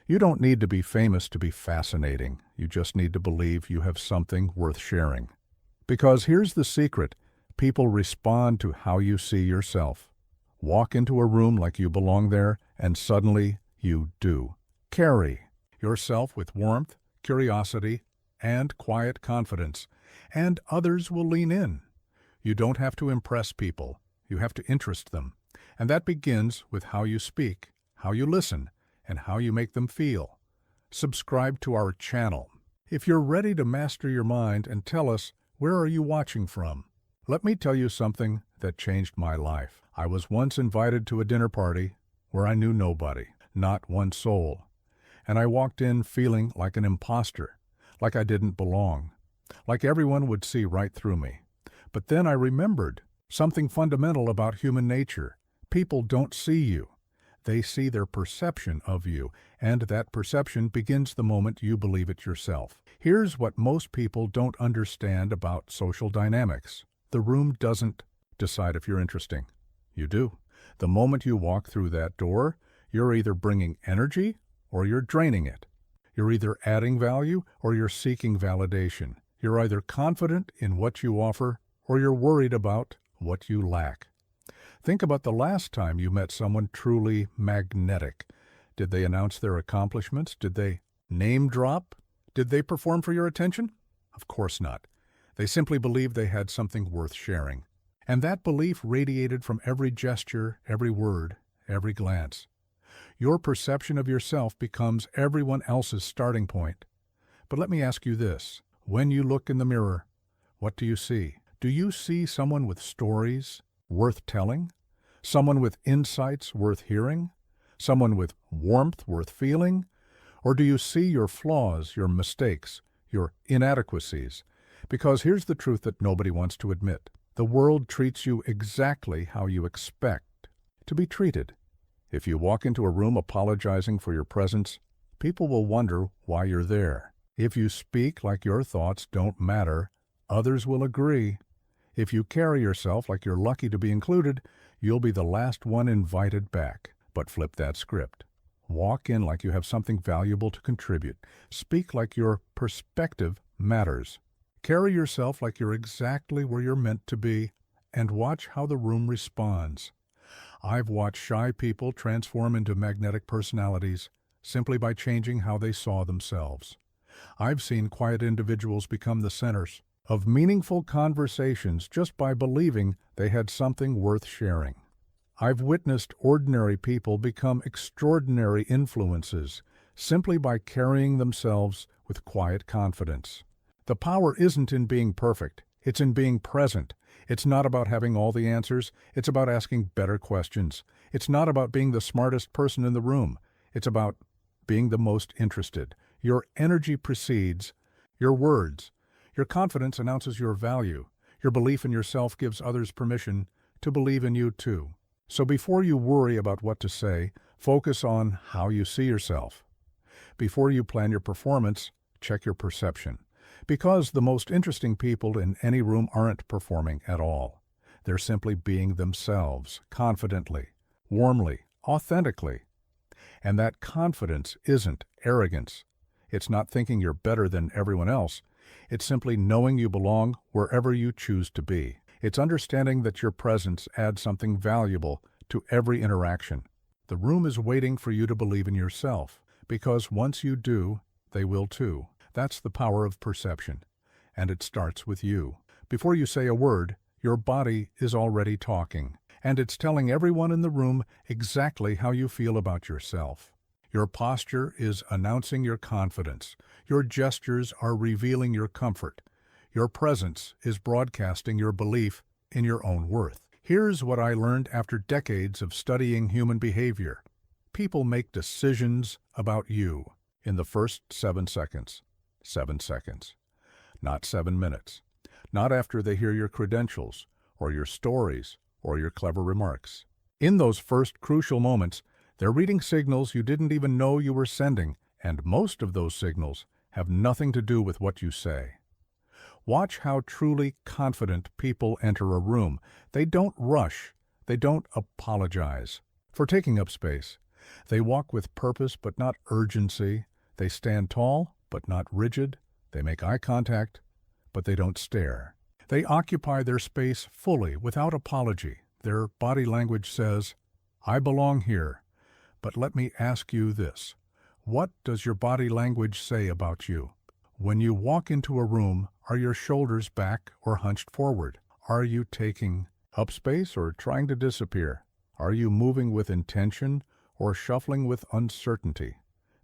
You don't need to be famous to be fascinating. You just need to believe you have something worth sharing. Because here's the secret. People respond to how you see yourself. Walk into a room like you belong there, and suddenly you do. Carry yourself with warmth, curiosity, and quiet confidence, and others will lean in. You don't have to impress people. You have to interest them. And that begins with how you speak, how you listen, and how you make them feel. Subscribe to our channel. If you're ready to master your mind and tell us, where are you watching from? Let me tell you something that changed my life. I was once invited to a dinner party where I knew nobody, not one soul. And I walked in feeling like an imposter, like I didn't belong, like everyone would see right through me. But then I remembered something fundamental about human nature. People don't see you. They see their perception of you, and that perception begins the moment you believe it yourself. Here's what most people don't understand about social dynamics. The room doesn't decide if you're interesting. You do. The moment you walk through that door, you're either bringing energy or you're draining it. You're either adding value or you're seeking validation. You're either confident in what you offer or you're worried about what you lack. Think about the last time you met someone truly magnetic. Did they announce their accomplishments? Did they name drop? Did they perform for your attention? Of course not. They simply believed they had something worth sharing. And that belief radiated from every gesture, every word, every glance. Your perception of yourself becomes everyone else's starting point. But let me ask you this. When you look in the mirror, what do you see? Do you see someone with stories worth telling? Someone with insights worth hearing? Someone with warmth worth feeling? Or do you see your flaws, your mistakes, your inadequacies? Because here's the truth that nobody wants to admit. The world treats you exactly how you expect to be treated. If you walk into a room apologizing for your presence, people will wonder why you're there. If you speak like your thoughts don't matter, others will agree. If you carry yourself like you're lucky to be included, you'll be the last one invited back. But flip that script. Walk in like you have something valuable to contribute. Speak like your perspective matters. Carry yourself like you're exactly where you're meant to be, and watch how the room responds. I've watched shy people transform into magnetic personalities simply by changing how they saw themselves. I've seen quiet individuals become the centers of meaningful conversations just by believing they had something worth sharing. I've witnessed ordinary people become extraordinary influences simply by carrying themselves with quiet confidence. The power isn't in being perfect, it's in being present. It's not about having all the answers, it's about asking better questions. It's not about being the smartest person in the room, it's about being the most interested. Your energy precedes your words. Your confidence announces your value. Your belief in yourself gives others permission to believe in you too. So before you worry about what to say, focus on how you see yourself. Before you plan your performance, check your perception. Because the most interesting people in any room aren't performing at all. They're simply being themselves, confidently, warmly, authentically. And that confidence isn't arrogance. It's not thinking you're better than everyone else. It's simply knowing you belong wherever you choose to be. It's understanding that your presence adds something valuable to every interaction. The room is waiting for you to believe in yourself, because once you do, they will too. That's the power of perception, and it starts with you. Before you say a word, your body is already talking, and it's telling everyone in the room exactly how you feel about yourself. Your posture is announcing your confidence. Your gestures are revealing your comfort. Your presence is broadcasting your belief in your own worth. Here's what I learned after decades of studying human behavior. People make decisions about you in the first 7 seconds. 7 seconds. Not 7 minutes. Not after they hear your credentials, or your stories, or your clever remarks. In those first crucial moments, they're reading signals you didn't even know you were sending, and most of those signals have nothing to do with what you say. Watch how truly confident people enter a room. They don't rush. They don't apologize for taking up space. They walk with purpose but not urgency. They stand tall but not rigid. They make eye contact, but they don't stare. They occupy their space fully without apology. Their body language says, "I belong here." But let me ask you this. What does your body language say about you? When you walk into a room, are your shoulders back or hunched forward? Are you taking up space or trying to disappear? Are you moving with intention or shuffling with uncertainty?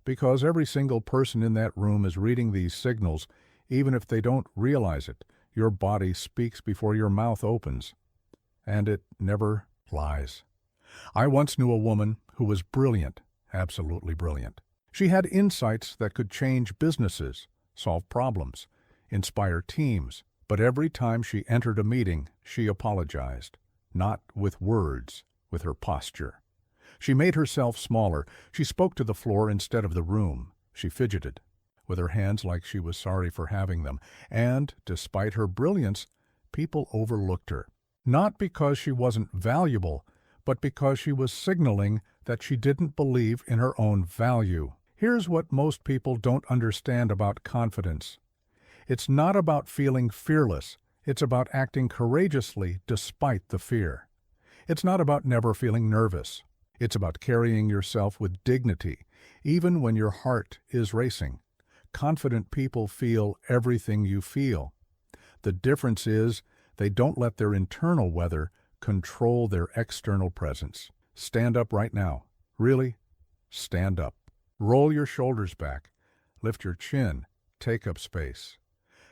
Because every single person in that room is reading these signals, even if they don't realize it. Your body speaks before your mouth opens, and it never lies. I once knew a woman who was brilliant, absolutely brilliant. She had insights that could change businesses, solve problems, inspire teams, but every time she entered a meeting, she apologized, not with words, with her posture. She made herself smaller. She spoke to the floor instead of the room. She fidgeted with her hands like she was sorry for having them, and, despite her brilliance, people overlooked her. Not because she wasn't valuable, but because she was signaling that she didn't believe in her own value. Here's what most people don't understand about confidence. It's not about feeling fearless. It's about acting courageously despite the fear. It's not about never feeling nervous. It's about carrying yourself with dignity, even when your heart is racing. Confident people feel everything you feel. The difference is they don't let their internal weather control their external presence. Stand up right now. Really, stand up. Roll your shoulders back. Lift your chin. Take up space.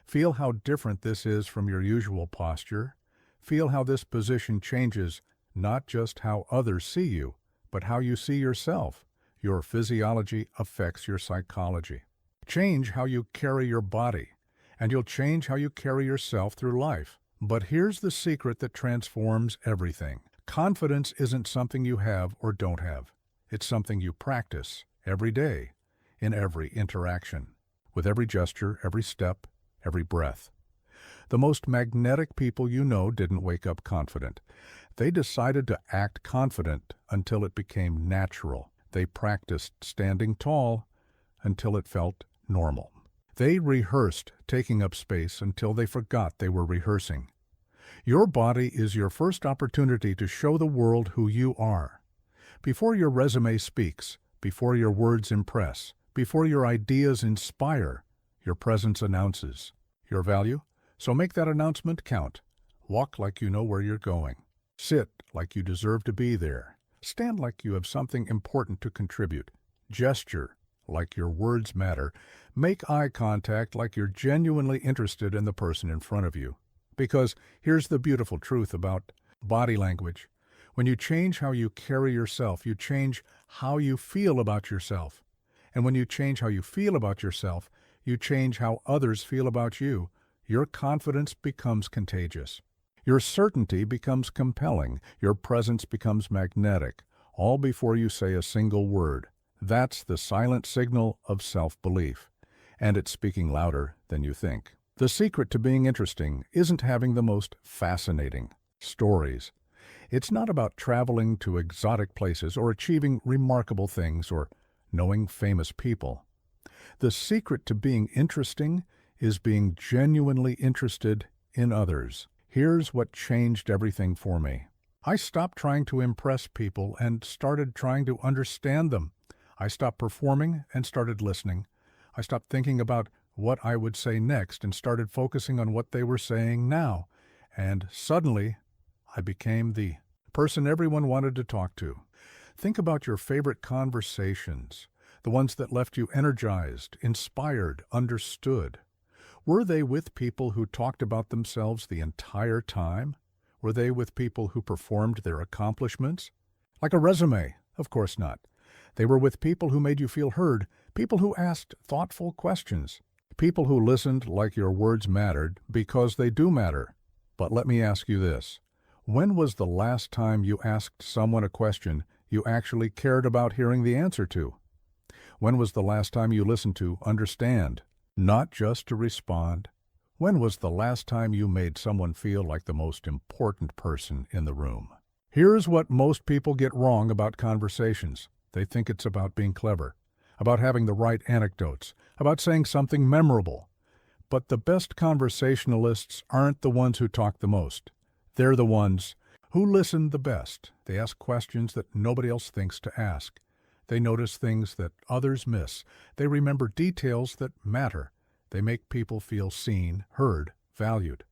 Feel how different this is from your usual posture. Feel how this position changes not just how others see you, but how you see yourself. Your physiology affects your psychology. Change how you carry your body, and you'll change how you carry yourself through life. But here's the secret that transforms everything. Confidence isn't something you have or don't have. It's something you practice every day, in every interaction, with every gesture, every step, every breath. The most magnetic people you know didn't wake up confident. They decided to act confident until it became natural. They practiced standing tall until it felt normal. They rehearsed taking up space until they forgot they were rehearsing. Your body is your first opportunity to show the world who you are. Before your resume speaks, before your words impress, before your ideas inspire, your presence announces your value. So make that announcement count. Walk like you know where you're going. Sit like you deserve to be there. Stand like you have something important to contribute. Gesture like your words matter. Make eye contact like you're genuinely interested in the person in front of you. Because here's the beautiful truth about body language. When you change how you carry yourself, you change how you feel about yourself. And when you change how you feel about yourself, you change how others feel about you. Your confidence becomes contagious. Your certainty becomes compelling. Your presence becomes magnetic, all before you say a single word. That's the silent signal of self-belief, and it's speaking louder than you think. The secret to being interesting isn't having the most fascinating stories. It's not about traveling to exotic places or achieving remarkable things or knowing famous people. The secret to being interesting is being genuinely interested in others. Here's what changed everything for me. I stopped trying to impress people and started trying to understand them. I stopped performing and started listening. I stopped thinking about what I would say next and started focusing on what they were saying now. And suddenly, I became the person everyone wanted to talk to. Think about your favorite conversations, the ones that left you energized, inspired, understood. Were they with people who talked about themselves the entire time? Were they with people who performed their accomplishments? Like a resume? Of course not. They were with people who made you feel heard, people who asked thoughtful questions, people who listened like your words mattered because they do matter. But let me ask you this. When was the last time you asked someone a question you actually cared about hearing the answer to? When was the last time you listened to understand, not just to respond? When was the last time you made someone feel like the most important person in the room? Here's what most people get wrong about conversations. They think it's about being clever, about having the right anecdotes, about saying something memorable. But the best conversationalists aren't the ones who talk the most. They're the ones who listen the best. They ask questions that nobody else thinks to ask. They notice things that others miss. They remember details that matter. They make people feel seen, heard, valued.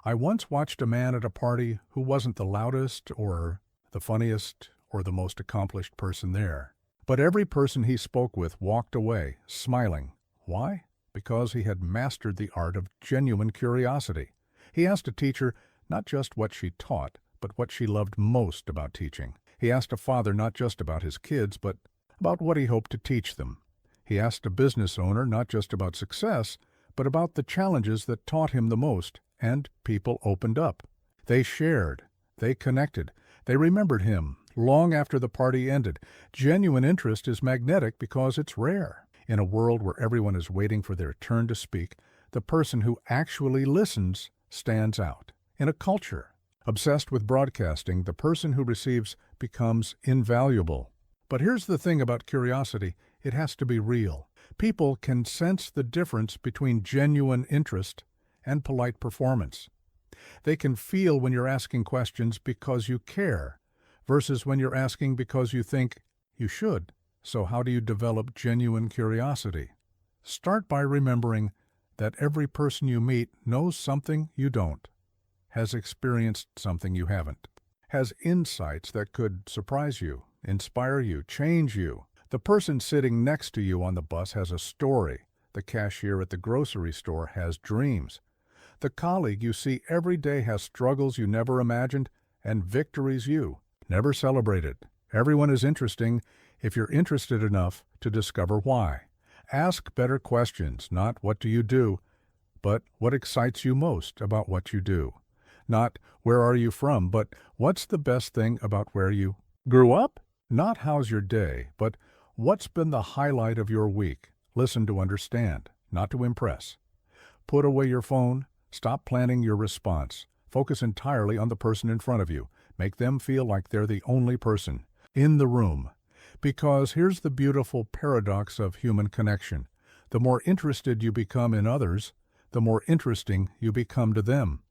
I once watched a man at a party who wasn't the loudest or the funniest or the most accomplished person there. But every person he spoke with walked away, smiling. Why? Because he had mastered the art of genuine curiosity. He asked a teacher not just what she taught, but what she loved most about teaching. He asked a father not just about his kids, but about what he hoped to teach them. He asked a business owner not just about success, but about the challenges that taught him the most, and people opened up. They shared. They connected. They remembered him long after the party ended. Genuine interest is magnetic because it's rare. In a world where everyone is waiting for their turn to speak, the person who actually listens stands out. In a culture obsessed with broadcasting, the person who receives becomes invaluable. But here's the thing about curiosity. It has to be real. People can sense the difference between genuine interest and polite performance. They can feel when you're asking questions because you care, versus when you're asking because you think you should. So how do you develop genuine curiosity? Start by remembering that every person you meet knows something you don't, has experienced something you haven't, has insights that could surprise you, inspire you, change you. The person sitting next to you on the bus has a story. The cashier at the grocery store has dreams. The colleague you see every day has struggles you never imagined and victories you never celebrated. Everyone is interesting if you're interested enough to discover why. Ask better questions, not what do you do, but what excites you most about what you do. Not where are you from, but what's the best thing about where you grew up? Not how's your day, but what's been the highlight of your week. Listen to understand, not to impress. Put away your phone. Stop planning your response. Focus entirely on the person in front of you. Make them feel like they're the only person in the room. Because here's the beautiful paradox of human connection. The more interested you become in others, the more interesting you become to them.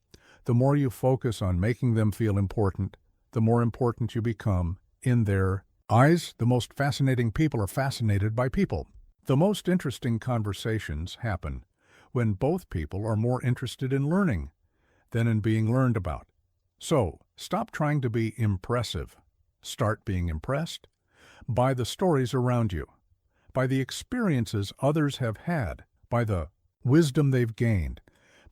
The more you focus on making them feel important, the more important you become in their eyes. The most fascinating people are fascinated by people. The most interesting conversations happen when both people are more interested in learning than in being learned about. So, stop trying to be impressive. Start being impressed by the stories around you, by the experiences others have had, by the wisdom they've gained,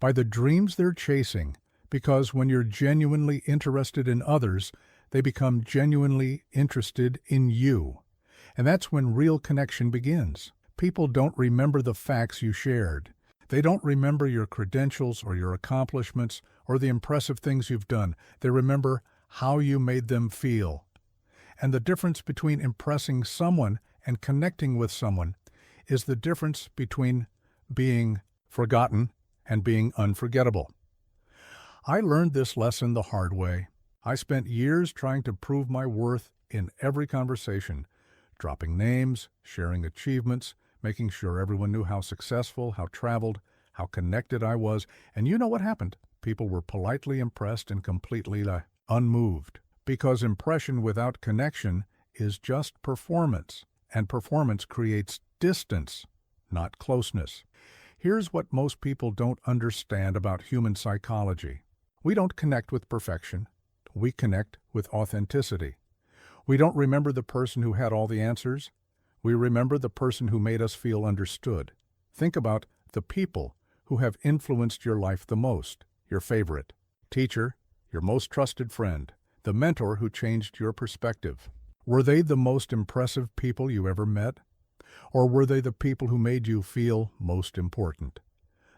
by the dreams they're chasing, because when you're genuinely interested in others, they become genuinely interested in you. And that's when real connection begins. People don't remember the facts you shared. They don't remember your credentials or your accomplishments or the impressive things you've done. They remember how you made them feel. And the difference between impressing someone and connecting with someone is the difference between being forgotten and being unforgettable. I learned this lesson the hard way. I spent years trying to prove my worth in every conversation, dropping names, sharing achievements, making sure everyone knew how successful, how traveled, how connected I was. And you know what happened? People were politely impressed and completely unmoved. Because impression without connection is just performance, and performance creates distance, not closeness. Here's what most people don't understand about human psychology. We don't connect with perfection. We connect with authenticity. We don't remember the person who had all the answers. We remember the person who made us feel understood. Think about the people who have influenced your life the most. Your favorite teacher, your most trusted friend, the mentor who changed your perspective. Were they the most impressive people you ever met? Or were they the people who made you feel most important?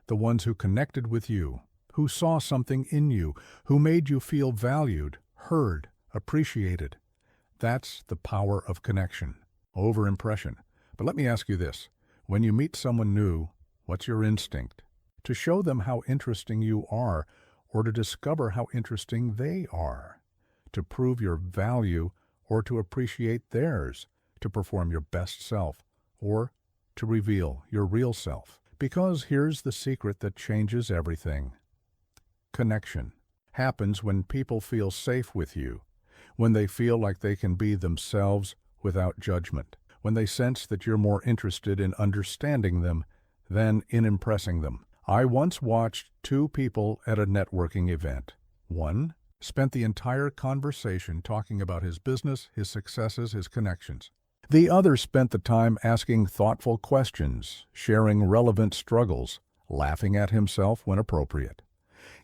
The ones who connected with you, who saw something in you, who made you feel valued, heard, appreciated. That's the power of connection over impression. But let me ask you this. When you meet someone new, what's your instinct? To show them how interesting you are, or to discover how interesting they are? To prove your value or to appreciate theirs? to perform your best self, or to reveal your real self. Because here's the secret that changes everything. Connection happens when people feel safe with you, when they feel like they can be themselves without judgment, when they sense that you're more interested in understanding them than in impressing them. I once watched two people at a networking event. One spent the entire conversation talking about his business, his successes, his connections. The other spent the time asking thoughtful questions, sharing relevant struggles, laughing at himself when appropriate.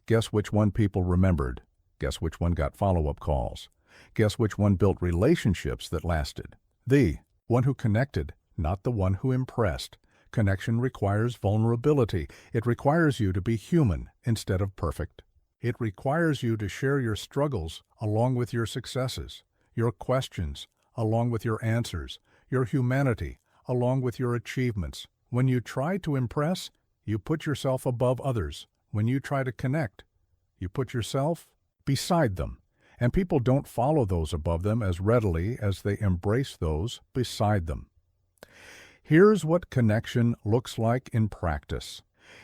Guess which one people remembered? Guess which one got follow-up calls? Guess which one built relationships that lasted? The one who connected, not the one who impressed. Connection requires vulnerability. It requires you to be human instead of perfect. It requires you to share your struggles along with your successes, your questions along with your answers, your humanity along with your achievements. When you try to impress, you put yourself above others. When you try to connect, you put yourself beside them. And people don't follow those above them as readily as they embrace those beside them. Here's what connection looks like in practice.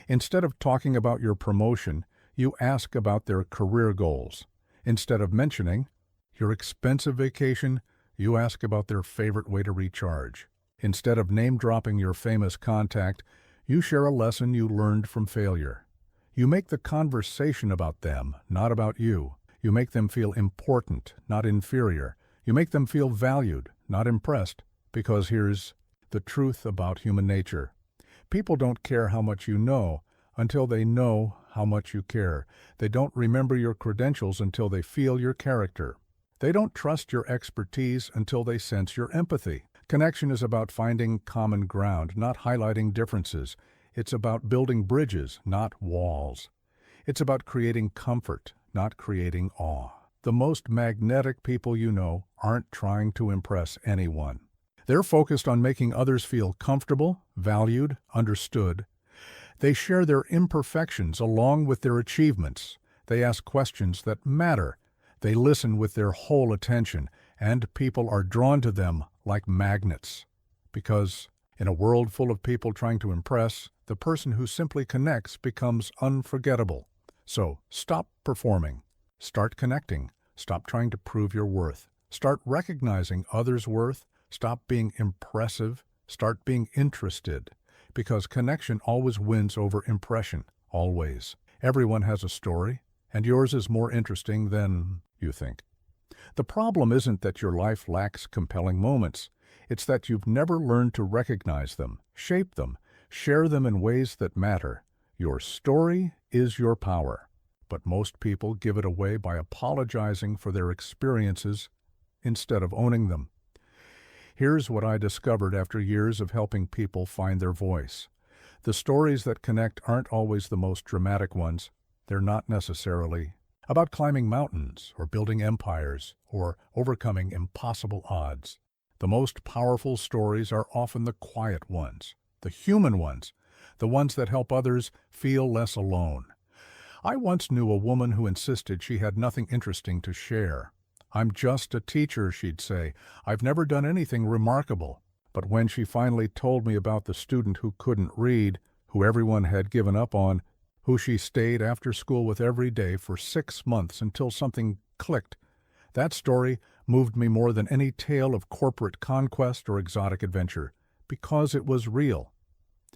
Instead of talking about your promotion, you ask about their career goals. Instead of mentioning your expensive vacation, you ask about their favorite way to recharge. Instead of name-dropping your famous contact, you share a lesson you learned from failure. You make the conversation about them, not about you. You make them feel important, not inferior. You make them feel valued, not impressed, because here's the truth about human nature. People don't care how much you know until they know how much you care. They don't remember your credentials until they feel your character. They don't trust your expertise until they sense your empathy. Connection is about finding common ground, not highlighting differences. It's about building bridges, not walls. It's about creating comfort, not creating awe. The most magnetic people you know aren't trying to impress anyone. They're focused on making others feel comfortable, valued, understood. They share their imperfections along with their achievements. They ask questions that matter. They listen with their whole attention, and people are drawn to them like magnets. Because in a world full of people trying to impress, the person who simply connects becomes unforgettable. So stop performing. Start connecting. Stop trying to prove your worth. Start recognizing others' worth. Stop being impressive. Start being interested. Because connection always wins over impression. Always. Everyone has a story, and yours is more interesting than you think. The problem isn't that your life lacks compelling moments. It's that you've never learned to recognize them, shape them, share them in ways that matter. Your story is your power, but most people give it away by apologizing for their experiences instead of owning them. Here's what I discovered after years of helping people find their voice. The stories that connect aren't always the most dramatic ones. They're not necessarily about climbing mountains or building empires or overcoming impossible odds. The most powerful stories are often the quiet ones, the human ones, the ones that help others feel less alone. I once knew a woman who insisted she had nothing interesting to share. "I'm just a teacher," she'd say. "I've never done anything remarkable." But when she finally told me about the student who couldn't read, who everyone had given up on, who she stayed after school with every day for 6 months until something clicked, that story moved me more than any tale of corporate conquest or exotic adventure, because it was real.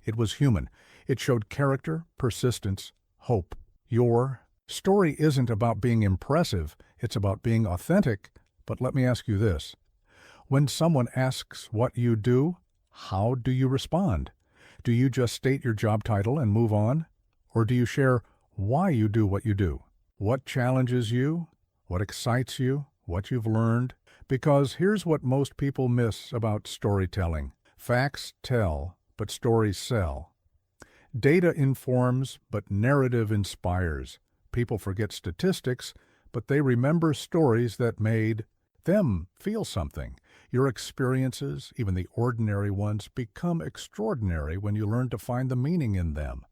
It was human. It showed character, persistence, hope. Your story isn't about being impressive, it's about being authentic. But let me ask you this. When someone asks what you do, how do you respond? Do you just state your job title and move on? Or do you share why you do what you do? What challenges you? What excites you? What you've learned? Because here's what most people miss about storytelling. Facts tell, but stories sell. Data informs, but narrative inspires. People forget statistics, but they remember stories that made them feel something. Your experiences, even the ordinary ones, become extraordinary when you learn to find the meaning in them.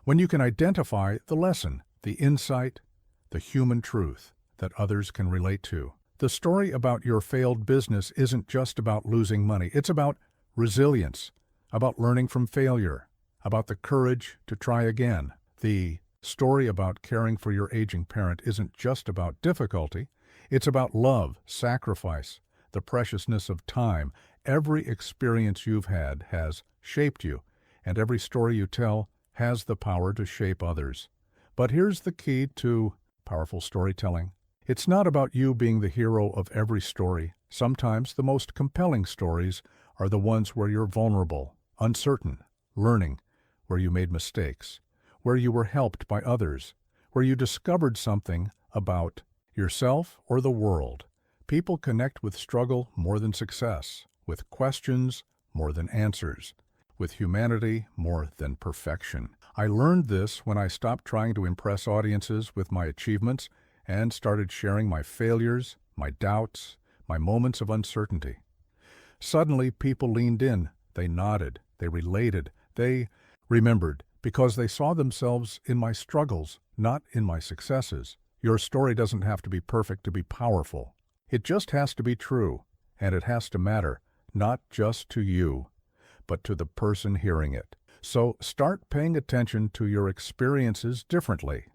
When you can identify the lesson, the insight, the human truth that others can relate to. The story about your failed business isn't just about losing money. It's about resilience, about learning from failure, about the courage to try again. The story about caring for your aging parent isn't just about difficulty. It's about love, sacrifice, the preciousness of time. Every experience you've had has shaped you, and every story you tell has the power to shape others. But here's the key to powerful storytelling. It's not about you being the hero of every story. Sometimes the most compelling stories are the ones where you're vulnerable, uncertain, learning, where you made mistakes, where you were helped by others, where you discovered something about yourself or the world. People connect with struggle more than success, with questions more than answers, with humanity more than perfection. I learned this when I stopped trying to impress audiences with my achievements and started sharing my failures, my doubts, my moments of uncertainty. Suddenly, people leaned in, they nodded, they related, they remembered, because they saw themselves in my struggles, not in my successes. Your story doesn't have to be perfect to be powerful. It just has to be true, and it has to matter, not just to you, but to the person hearing it. So start paying attention to your experiences differently.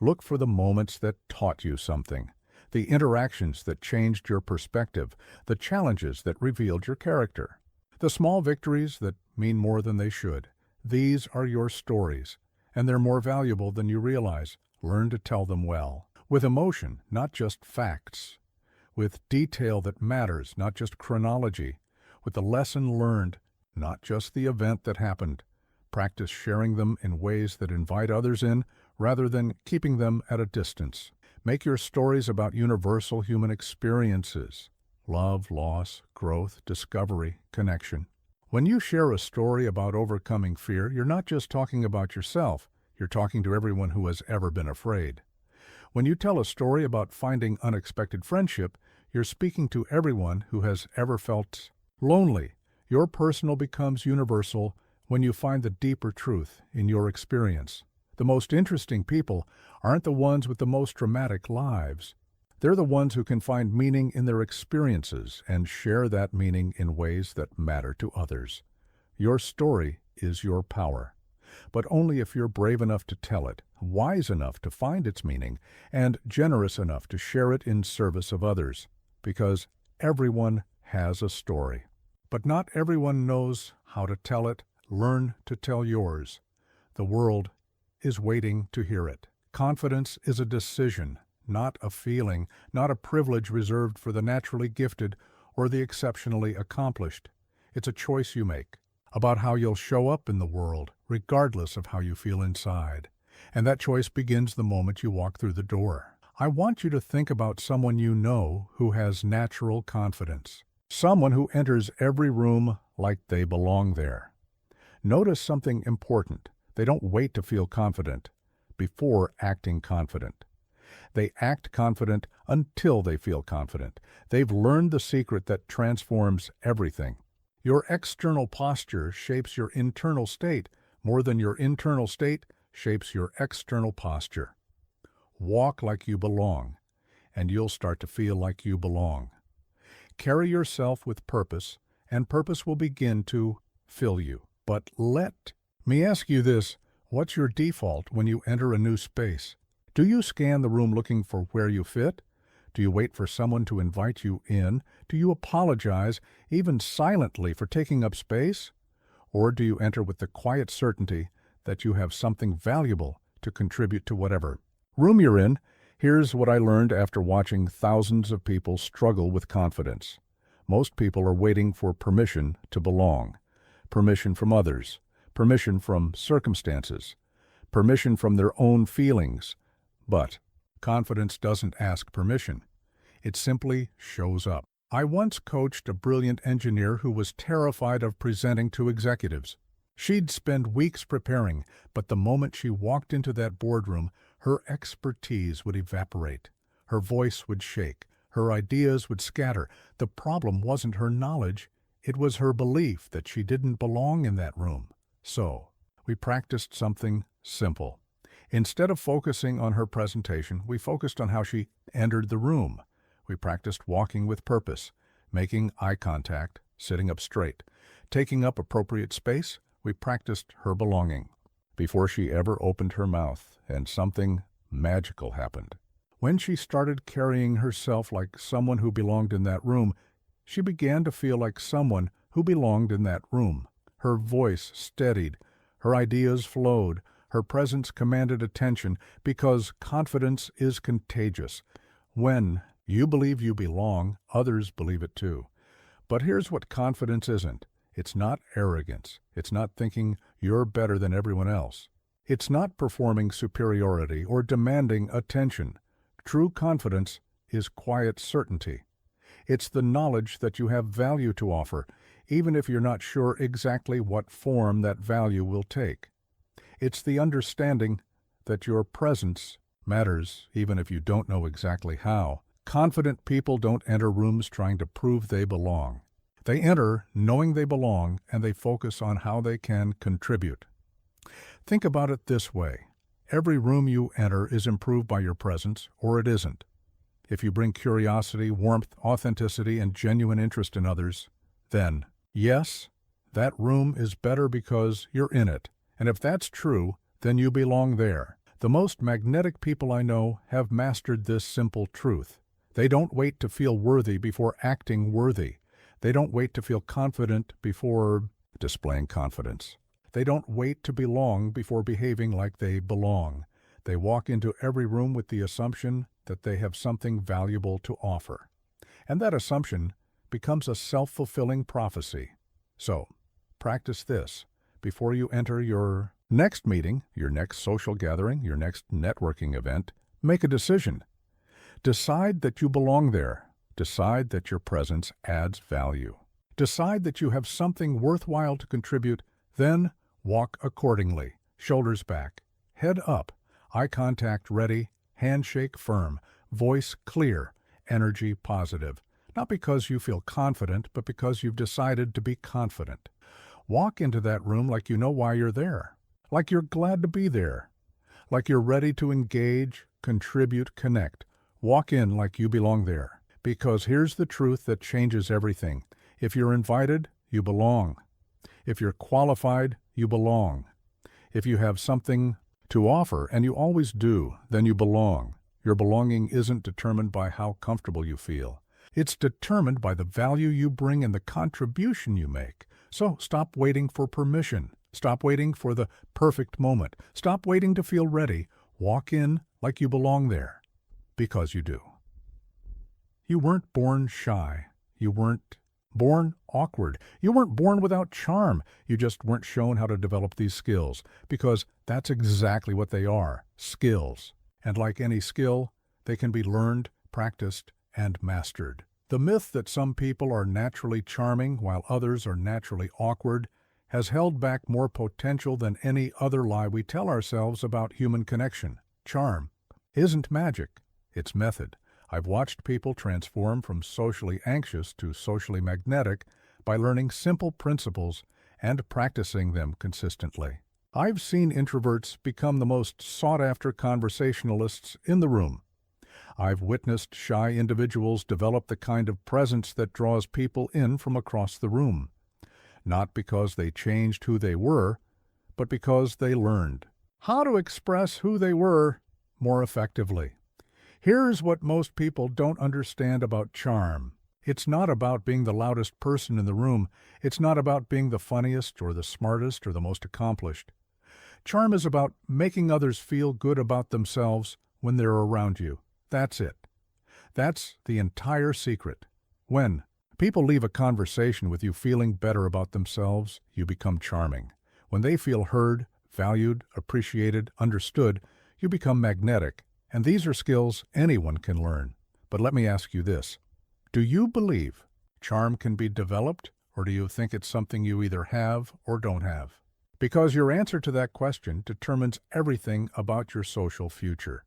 Look for the moments that taught you something, the interactions that changed your perspective, the challenges that revealed your character, the small victories that mean more than they should. These are your stories, and they're more valuable than you realize. Learn to tell them well, with emotion, not just facts, with detail that matters, not just chronology, with the lesson learned, not just the event that happened. Practice sharing them in ways that invite others in, rather than keeping them at a distance. Make your stories about universal human experiences: love, loss, growth, discovery, connection. When you share a story about overcoming fear, you're not just talking about yourself, you're talking to everyone who has ever been afraid. When you tell a story about finding unexpected friendship, you're speaking to everyone who has ever felt lonely. Your personal becomes universal when you find the deeper truth in your experience. The most interesting people aren't the ones with the most dramatic lives. They're the ones who can find meaning in their experiences and share that meaning in ways that matter to others. Your story is your power, but only if you're brave enough to tell it, wise enough to find its meaning, and generous enough to share it in service of others. Because everyone has a story, but not everyone knows how to tell it. Learn to tell yours. The world is waiting to hear it. Confidence is a decision, not a feeling, not a privilege reserved for the naturally gifted or the exceptionally accomplished. It's a choice you make about how you'll show up in the world, regardless of how you feel inside. And that choice begins the moment you walk through the door. I want you to think about someone you know who has natural confidence. Someone who enters every room like they belong there. Notice something important. They don't wait to feel confident before acting confident. They act confident until they feel confident. They've learned the secret that transforms everything. Your external posture shapes your internal state more than your internal state shapes your external posture. Walk like you belong, and you'll start to feel like you belong. Carry yourself with purpose, and purpose will begin to fill you. But let me ask you this: what's your default when you enter a new space? Do you scan the room looking for where you fit? Do you wait for someone to invite you in? Do you apologize, even silently, for taking up space? Or do you enter with the quiet certainty that you have something valuable to contribute to whatever room you're in? Here's what I learned after watching thousands of people struggle with confidence. Most people are waiting for permission to belong. Permission from others, permission from circumstances, permission from their own feelings. But confidence doesn't ask permission. It simply shows up. I once coached a brilliant engineer who was terrified of presenting to executives. She'd spend weeks preparing, but the moment she walked into that boardroom, her expertise would evaporate. Her voice would shake. Her ideas would scatter. The problem wasn't her knowledge. It was her belief that she didn't belong in that room. So, we practiced something simple. Instead of focusing on her presentation, we focused on how she entered the room. We practiced walking with purpose, making eye contact, sitting up straight. Taking up appropriate space, we practiced her belonging. Before she ever opened her mouth, and something magical happened. When she started carrying herself like someone who belonged in that room, she began to feel like someone who belonged in that room. Her voice steadied, her ideas flowed, her presence commanded attention because confidence is contagious. When you believe you belong, others believe it too. But here's what confidence isn't. It's not arrogance. It's not thinking you're better than everyone else. It's not performing superiority or demanding attention. True confidence is quiet certainty. It's the knowledge that you have value to offer, even if you're not sure exactly what form that value will take. It's the understanding that your presence matters, even if you don't know exactly how. Confident people don't enter rooms trying to prove they belong. They enter knowing they belong, and they focus on how they can contribute. Think about it this way. Every room you enter is improved by your presence, or it isn't. If you bring curiosity, warmth, authenticity, and genuine interest in others, then, yes, that room is better because you're in it. And if that's true, then you belong there. The most magnetic people I know have mastered this simple truth. They don't wait to feel worthy before acting worthy. They don't wait to feel confident before displaying confidence. They don't wait to belong before behaving like they belong. They walk into every room with the assumption that they have something valuable to offer. And that assumption becomes a self-fulfilling prophecy. So, practice this before you enter your next meeting, your next social gathering, your next networking event. Make a decision. Decide that you belong there. Decide that your presence adds value. Decide that you have something worthwhile to contribute, then walk accordingly. Shoulders back, head up, eye contact ready, handshake firm, voice clear, energy positive. Not because you feel confident, but because you've decided to be confident. Walk into that room like you know why you're there, like you're glad to be there, like you're ready to engage, contribute, connect. Walk in like you belong there. Because here's the truth that changes everything. If you're invited, you belong. If you're qualified, you belong. If you have something to offer, and you always do, then you belong. Your belonging isn't determined by how comfortable you feel. It's determined by the value you bring and the contribution you make. So stop waiting for permission. Stop waiting for the perfect moment. Stop waiting to feel ready. Walk in like you belong there. Because you do. You weren't born shy. You weren't born awkward. You weren't born without charm. You just weren't shown how to develop these skills, because that's exactly what they are, skills. And like any skill, they can be learned, practiced, and mastered. The myth that some people are naturally charming while others are naturally awkward has held back more potential than any other lie we tell ourselves about human connection. Charm isn't magic, it's method. I've watched people transform from socially anxious to socially magnetic by learning simple principles and practicing them consistently. I've seen introverts become the most sought-after conversationalists in the room. I've witnessed shy individuals develop the kind of presence that draws people in from across the room. Not because they changed who they were, but because they learned how to express who they were more effectively. Here's what most people don't understand about charm. It's not about being the loudest person in the room. It's not about being the funniest or the smartest or the most accomplished. Charm is about making others feel good about themselves when they're around you. That's it. That's the entire secret. When people leave a conversation with you feeling better about themselves, you become charming. When they feel heard, valued, appreciated, understood, you become magnetic. And these are skills anyone can learn. But let me ask you this. Do you believe charm can be developed, or do you think it's something you either have or don't have? Because your answer to that question determines everything about your social future.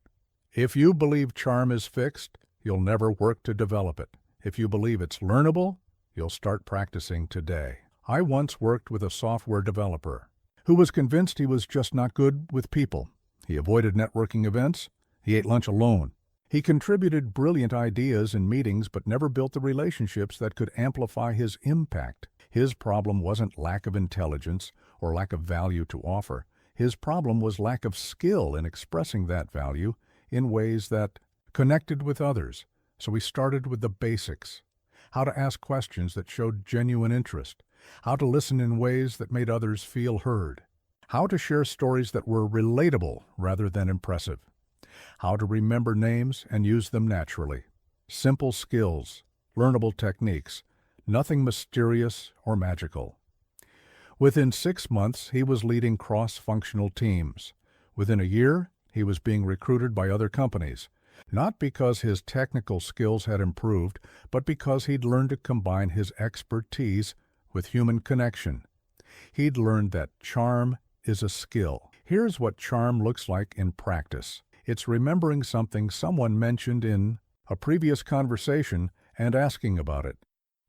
If you believe charm is fixed, you'll never work to develop it. If you believe it's learnable, you'll start practicing today. I once worked with a software developer who was convinced he was just not good with people. He avoided networking events. He ate lunch alone. He contributed brilliant ideas in meetings but never built the relationships that could amplify his impact. His problem wasn't lack of intelligence or lack of value to offer. His problem was lack of skill in expressing that value in ways that connected with others. So he started with the basics: how to ask questions that showed genuine interest, how to listen in ways that made others feel heard, how to share stories that were relatable rather than impressive, how to remember names and use them naturally. Simple skills, learnable techniques, nothing mysterious or magical. Within 6 months, he was leading cross-functional teams. Within a year, he was being recruited by other companies, not because his technical skills had improved, but because he'd learned to combine his expertise with human connection. He'd learned that charm is a skill. Here's what charm looks like in practice. It's remembering something someone mentioned in a previous conversation and asking about it.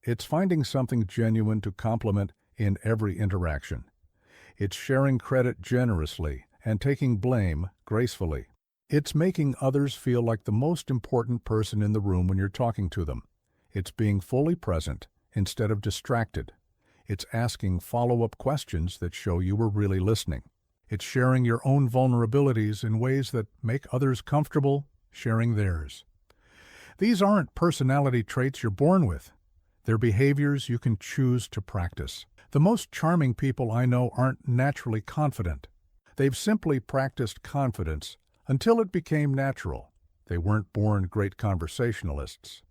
It's finding something genuine to compliment in every interaction. It's sharing credit generously and taking blame gracefully. It's making others feel like the most important person in the room when you're talking to them. It's being fully present instead of distracted. It's asking follow-up questions that show you were really listening. It's sharing your own vulnerabilities in ways that make others comfortable sharing theirs. These aren't personality traits you're born with. They're behaviors you can choose to practice. The most charming people I know aren't naturally confident. They've simply practiced confidence until it became natural. They weren't born great conversationalists.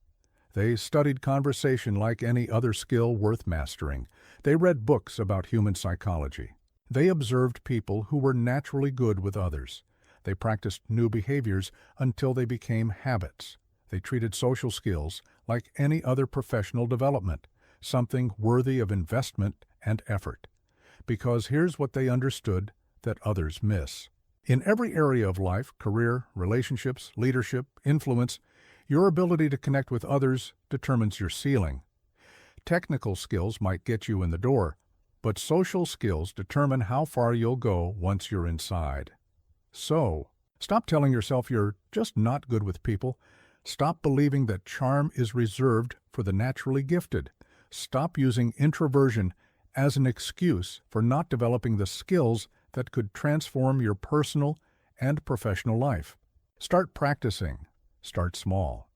They studied conversation like any other skill worth mastering. They read books about human psychology. They observed people who were naturally good with others. They practiced new behaviors until they became habits. They treated social skills like any other professional development, something worthy of investment and effort. Because here's what they understood that others miss. In every area of life, career, relationships, leadership, influence, your ability to connect with others determines your ceiling. Technical skills might get you in the door, but social skills determine how far you'll go once you're inside. So, stop telling yourself you're just not good with people. Stop believing that charm is reserved for the naturally gifted. Stop using introversion as an excuse for not developing the skills that could transform your personal and professional life. Start practicing. Start small.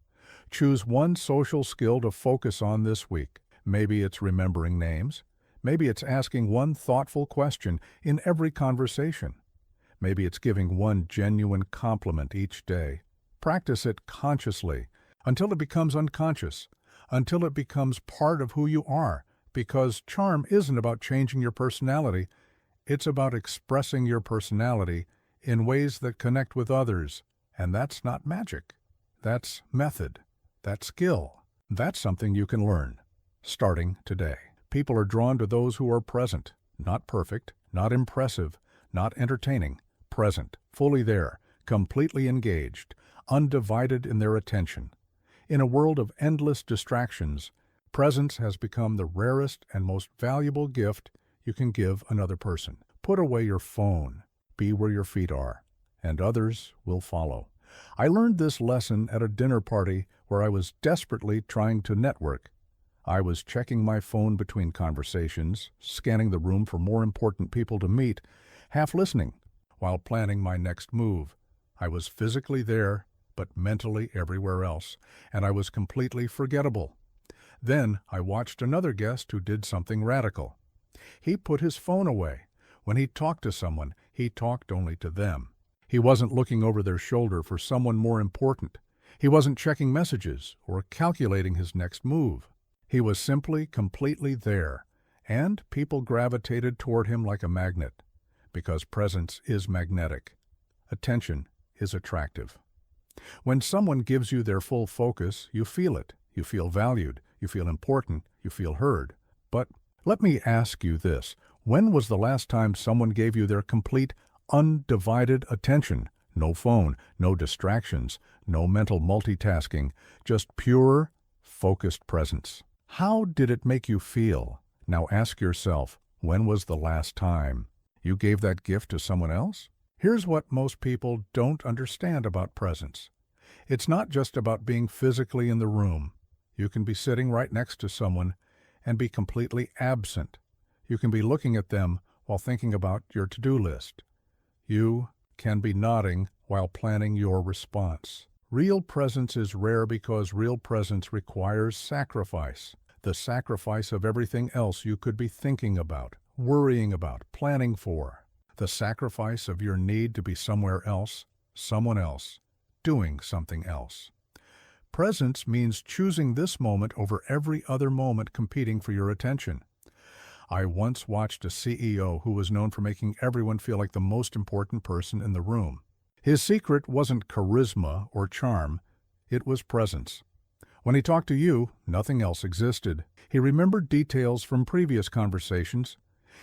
Choose one social skill to focus on this week. Maybe it's remembering names. Maybe it's asking one thoughtful question in every conversation. Maybe it's giving one genuine compliment each day. Practice it consciously until it becomes unconscious, until it becomes part of who you are, because charm isn't about changing your personality. It's about expressing your personality in ways that connect with others. And that's not magic. That's method. That's skill. That's something you can learn, starting today. People are drawn to those who are present, not perfect, not impressive, not entertaining, present, fully there, completely engaged, undivided in their attention. In a world of endless distractions, presence has become the rarest and most valuable gift you can give another person. Put away your phone, be where your feet are, and others will follow. I learned this lesson at a dinner party where I was desperately trying to network. I was checking my phone between conversations, scanning the room for more important people to meet, half listening, while planning my next move. I was physically there, but mentally everywhere else, and I was completely forgettable. Then I watched another guest who did something radical. He put his phone away. When he talked to someone, he talked only to them. He wasn't looking over their shoulder for someone more important. He wasn't checking messages or calculating his next move. He was simply completely there, and people gravitated toward him like a magnet, because presence is magnetic. Attention is attractive. When someone gives you their full focus, you feel it. You feel valued. You feel important. You feel heard. But let me ask you this. When was the last time someone gave you their complete, undivided attention? No phone, no distractions, no mental multitasking, just pure, focused presence. How did it make you feel? Now ask yourself, when was the last time you gave that gift to someone else? Here's what most people don't understand about presence. It's not just about being physically in the room. You can be sitting right next to someone and be completely absent. You can be looking at them while thinking about your to-do list. You can be nodding while planning your response. Real presence is rare because real presence requires sacrifice. The sacrifice of everything else you could be thinking about, worrying about, planning for. The sacrifice of your need to be somewhere else, someone else, doing something else. Presence means choosing this moment over every other moment competing for your attention. I once watched a CEO who was known for making everyone feel like the most important person in the room. His secret wasn't charisma or charm, it was presence. When he talked to you, nothing else existed. He remembered details from previous conversations.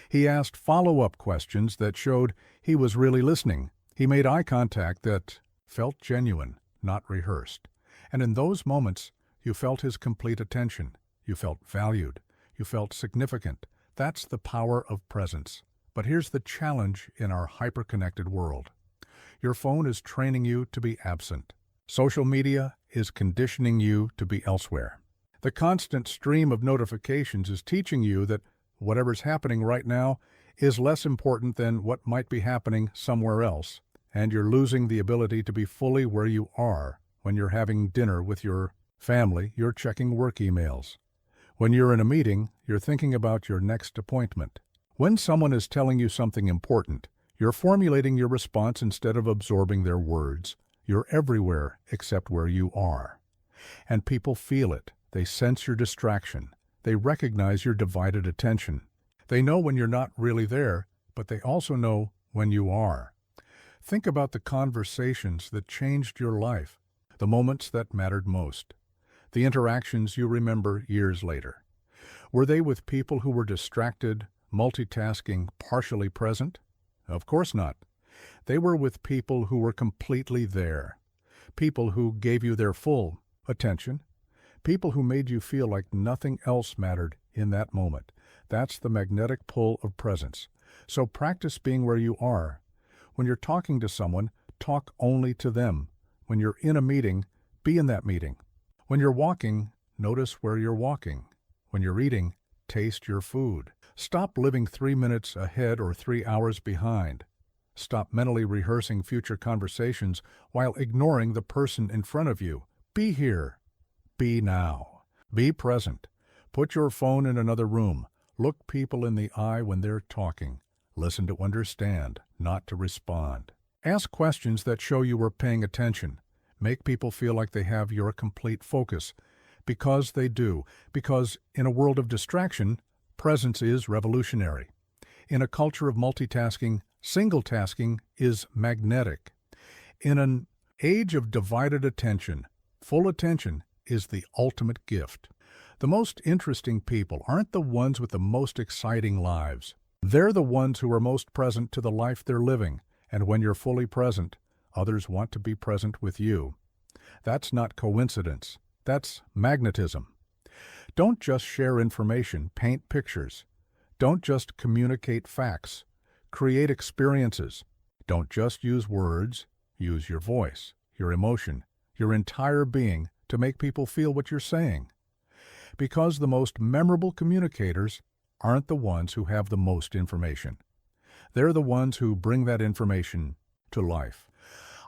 He asked follow-up questions that showed he was really listening. He made eye contact that felt genuine, not rehearsed. And in those moments, you felt his complete attention. You felt valued. You felt significant. That's the power of presence. But here's the challenge in our hyper-connected world. Your phone is training you to be absent. Social media is conditioning you to be elsewhere. The constant stream of notifications is teaching you that whatever's happening right now is less important than what might be happening somewhere else, and you're losing the ability to be fully where you are. When you're having dinner with your family, you're checking work emails. When you're in a meeting, you're thinking about your next appointment. When someone is telling you something important, you're formulating your response instead of absorbing their words. You're everywhere except where you are. And people feel it. They sense your distraction. They recognize your divided attention. They know when you're not really there, but they also know when you are. Think about the conversations that changed your life, the moments that mattered most, the interactions you remember years later. Were they with people who were distracted, multitasking, partially present? Of course not. They were with people who were completely there, people who gave you their full attention, people who made you feel like nothing else mattered in that moment. That's the magnetic pull of presence. So practice being where you are. When you're talking to someone, talk only to them. When you're in a meeting, be in that meeting. When you're walking, notice where you're walking. When you're eating, taste your food. Stop living 3 minutes ahead or 3 hours behind. Stop mentally rehearsing future conversations while ignoring the person in front of you. Be here. Be now. Be present. Put your phone in another room. Look people in the eye when they're talking. Listen to understand, not to respond. Ask questions that show you are paying attention. Make people feel like they have your complete focus. Because they do. Because in a world of distraction, presence is revolutionary. In a culture of multitasking, single tasking is magnetic. In an age of divided attention, full attention is the ultimate gift. The most interesting people aren't the ones with the most exciting lives. They're the ones who are most present to the life they're living, and when you're fully present, others want to be present with you. That's not coincidence. That's magnetism. Don't just share information, paint pictures. Don't just communicate facts. Create experiences. Don't just use words. Use your voice, your emotion, your entire being to make people feel what you're saying. Because the most memorable communicators aren't the ones who have the most information. They're the ones who bring that information to life.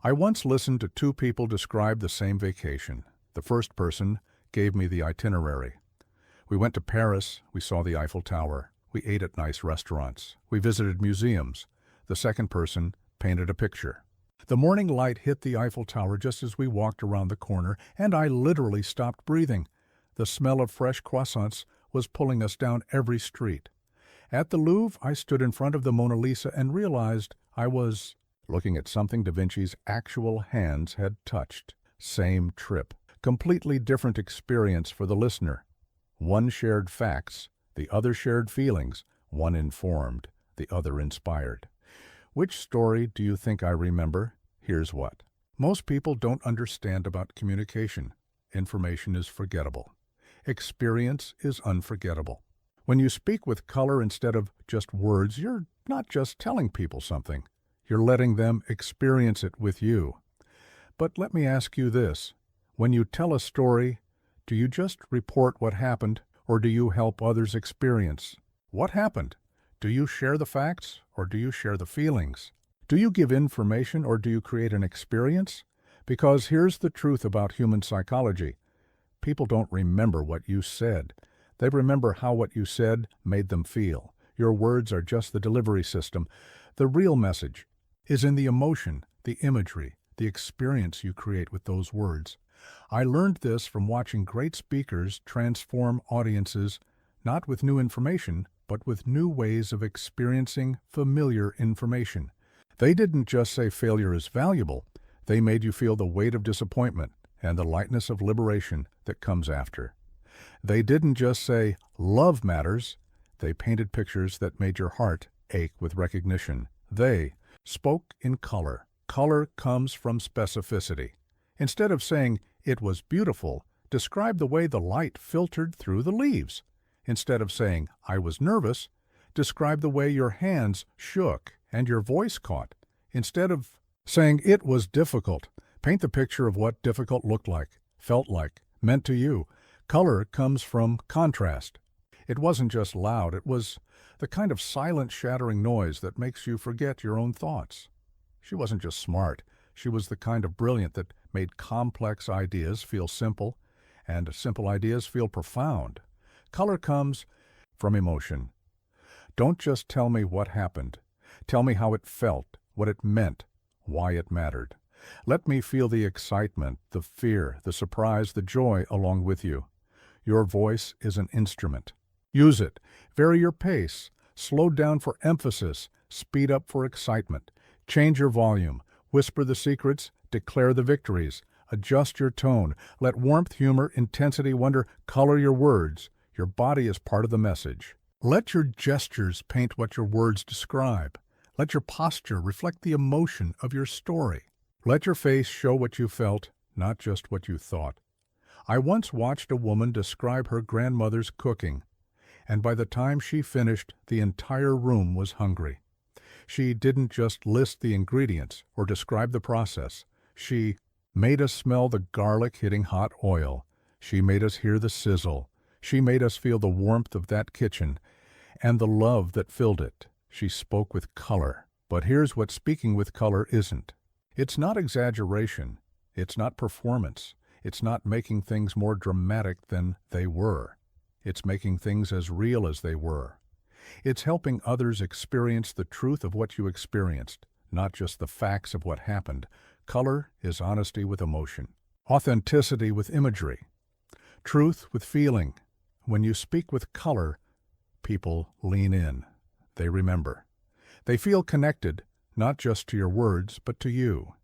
I once listened to 2 people describe the same vacation. The first person gave me the itinerary. We went to Paris, we saw the Eiffel Tower, we ate at nice restaurants, we visited museums. The second person painted a picture. The morning light hit the Eiffel Tower just as we walked around the corner, and I literally stopped breathing. The smell of fresh croissants was pulling us down every street. At the Louvre, I stood in front of the Mona Lisa and realized I was looking at something Da Vinci's actual hands had touched. Same trip. Completely different experience for the listener. One shared facts, the other shared feelings, one informed, the other inspired. Which story do you think I remember? Here's what. Most people don't understand about communication. Information is forgettable. Experience is unforgettable. When you speak with color instead of just words, you're not just telling people something. You're letting them experience it with you. But let me ask you this. When you tell a story, do you just report what happened, or do you help others experience what happened? Do you share the facts, or do you share the feelings? Do you give information, or do you create an experience? Because here's the truth about human psychology. People don't remember what you said. They remember how what you said made them feel. Your words are just the delivery system. The real message is in the emotion, the imagery, the experience you create with those words. I learned this from watching great speakers transform audiences, not with new information, but with new ways of experiencing familiar information. They didn't just say failure is valuable, they made you feel the weight of disappointment and the lightness of liberation that comes after. They didn't just say love matters, they painted pictures that made your heart ache with recognition. They spoke in color. Color comes from specificity. Instead of saying it was beautiful, describe the way the light filtered through the leaves. Instead of saying I was nervous, describe the way your hands shook and your voice caught. Instead of saying it was difficult, paint the picture of what difficult looked like, felt like, meant to you. Color comes from contrast. It wasn't just loud, it was the kind of silent shattering noise that makes you forget your own thoughts. She wasn't just smart, she was the kind of brilliant that made complex ideas feel simple, and simple ideas feel profound. Color comes from emotion. Don't just tell me what happened. Tell me how it felt, what it meant, why it mattered. Let me feel the excitement, the fear, the surprise, the joy along with you. Your voice is an instrument. Use it. Vary your pace. Slow down for emphasis. Speed up for excitement. Change your volume. Whisper the secrets. Declare the victories. Adjust your tone. Let warmth, humor, intensity, wonder color your words. Your body is part of the message. Let your gestures paint what your words describe. Let your posture reflect the emotion of your story. Let your face show what you felt, not just what you thought. I once watched a woman describe her grandmother's cooking, and by the time she finished, the entire room was hungry. She didn't just list the ingredients or describe the process. She made us smell the garlic hitting hot oil. She made us hear the sizzle. She made us feel the warmth of that kitchen and the love that filled it. She spoke with color. But here's what speaking with color isn't. It's not exaggeration. It's not performance. It's not making things more dramatic than they were. It's making things as real as they were. It's helping others experience the truth of what you experienced, not just the facts of what happened. Color is honesty with emotion, authenticity with imagery, truth with feeling. When you speak with color, people lean in. They remember. They feel connected, not just to your words, but to you,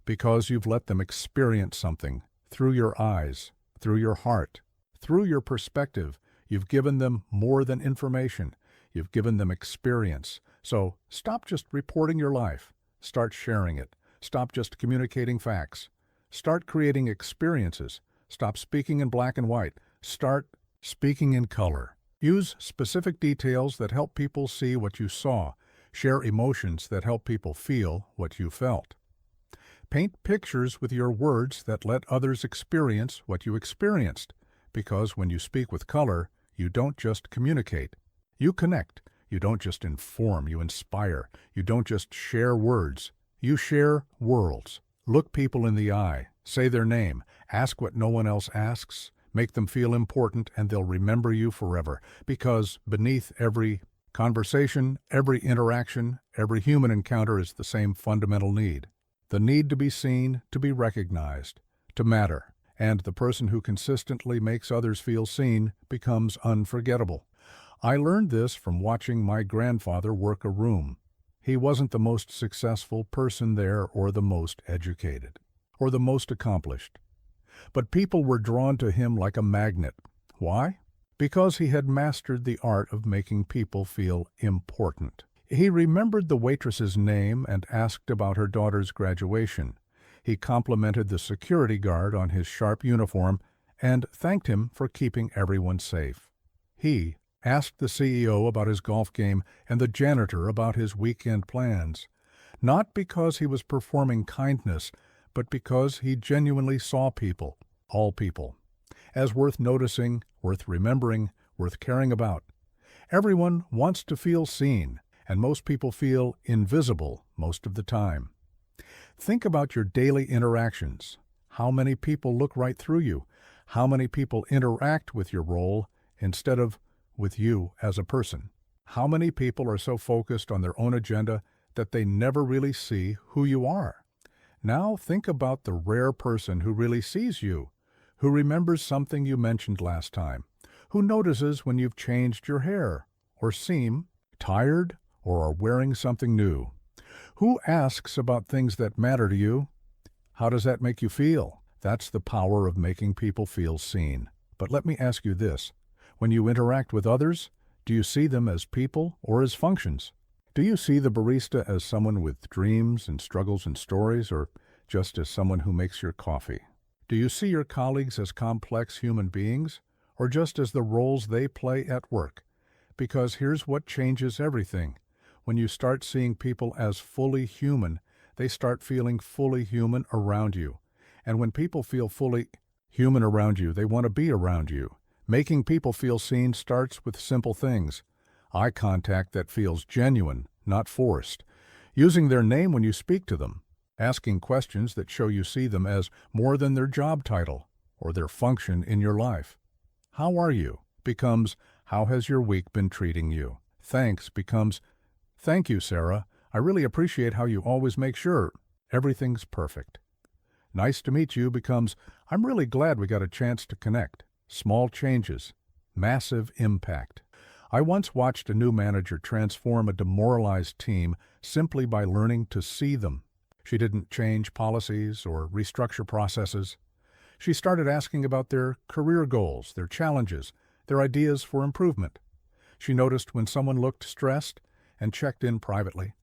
because you've let them experience something through your eyes, through your heart, through your perspective. You've given them more than information. You've given them experience. So stop just reporting your life. Start sharing it. Stop just communicating facts. Start creating experiences. Stop speaking in black and white. Start speaking in color. Use specific details that help people see what you saw. Share emotions that help people feel what you felt. Paint pictures with your words that let others experience what you experienced. Because when you speak with color, you don't just communicate. You connect. You don't just inform, you inspire. You don't just share words. You share worlds. Look people in the eye. Say their name. Ask what no one else asks. Make them feel important, and they'll remember you forever. Because beneath every conversation, every interaction, every human encounter is the same fundamental need. The need to be seen, to be recognized, to matter. And the person who consistently makes others feel seen becomes unforgettable. I learned this from watching my grandfather work a room. He wasn't the most successful person there, or the most educated, or the most accomplished. But people were drawn to him like a magnet. Why? Because he had mastered the art of making people feel important. He remembered the waitress's name and asked about her daughter's graduation. He complimented the security guard on his sharp uniform and thanked him for keeping everyone safe. He asked the CEO about his golf game and the janitor about his weekend plans, not because he was performing kindness, but because he genuinely saw people, all people, as worth noticing, worth remembering, worth caring about. Everyone wants to feel seen, and most people feel invisible most of the time. Think about your daily interactions. How many people look right through you? How many people interact with your role instead of with you as a person? How many people are so focused on their own agenda that they never really see who you are? Now think about the rare person who really sees you, who remembers something you mentioned last time, who notices when you've changed your hair, or seem tired, or are wearing something new. Who asks about things that matter to you? How does that make you feel? That's the power of making people feel seen. But let me ask you this. When you interact with others, do you see them as people or as functions? Do you see the barista as someone with dreams and struggles and stories, or just as someone who makes your coffee? Do you see your colleagues as complex human beings, or just as the roles they play at work? Because here's what changes everything. When you start seeing people as fully human, they start feeling fully human around you. And when people feel fully human around you, they want to be around you. Making people feel seen starts with simple things. Eye contact that feels genuine, not forced. Using their name when you speak to them. Asking questions that show you see them as more than their job title or their function in your life. How are you? Becomes, how has your week been treating you? Thanks becomes, thank you, Sarah. I really appreciate how you always make sure everything's perfect. Nice to meet you becomes, I'm really glad we got a chance to connect. Small changes, massive impact. I once watched a new manager transform a demoralized team simply by learning to see them. She didn't change policies or restructure processes. She started asking about their career goals, their challenges, their ideas for improvement. She noticed when someone looked stressed and checked in privately.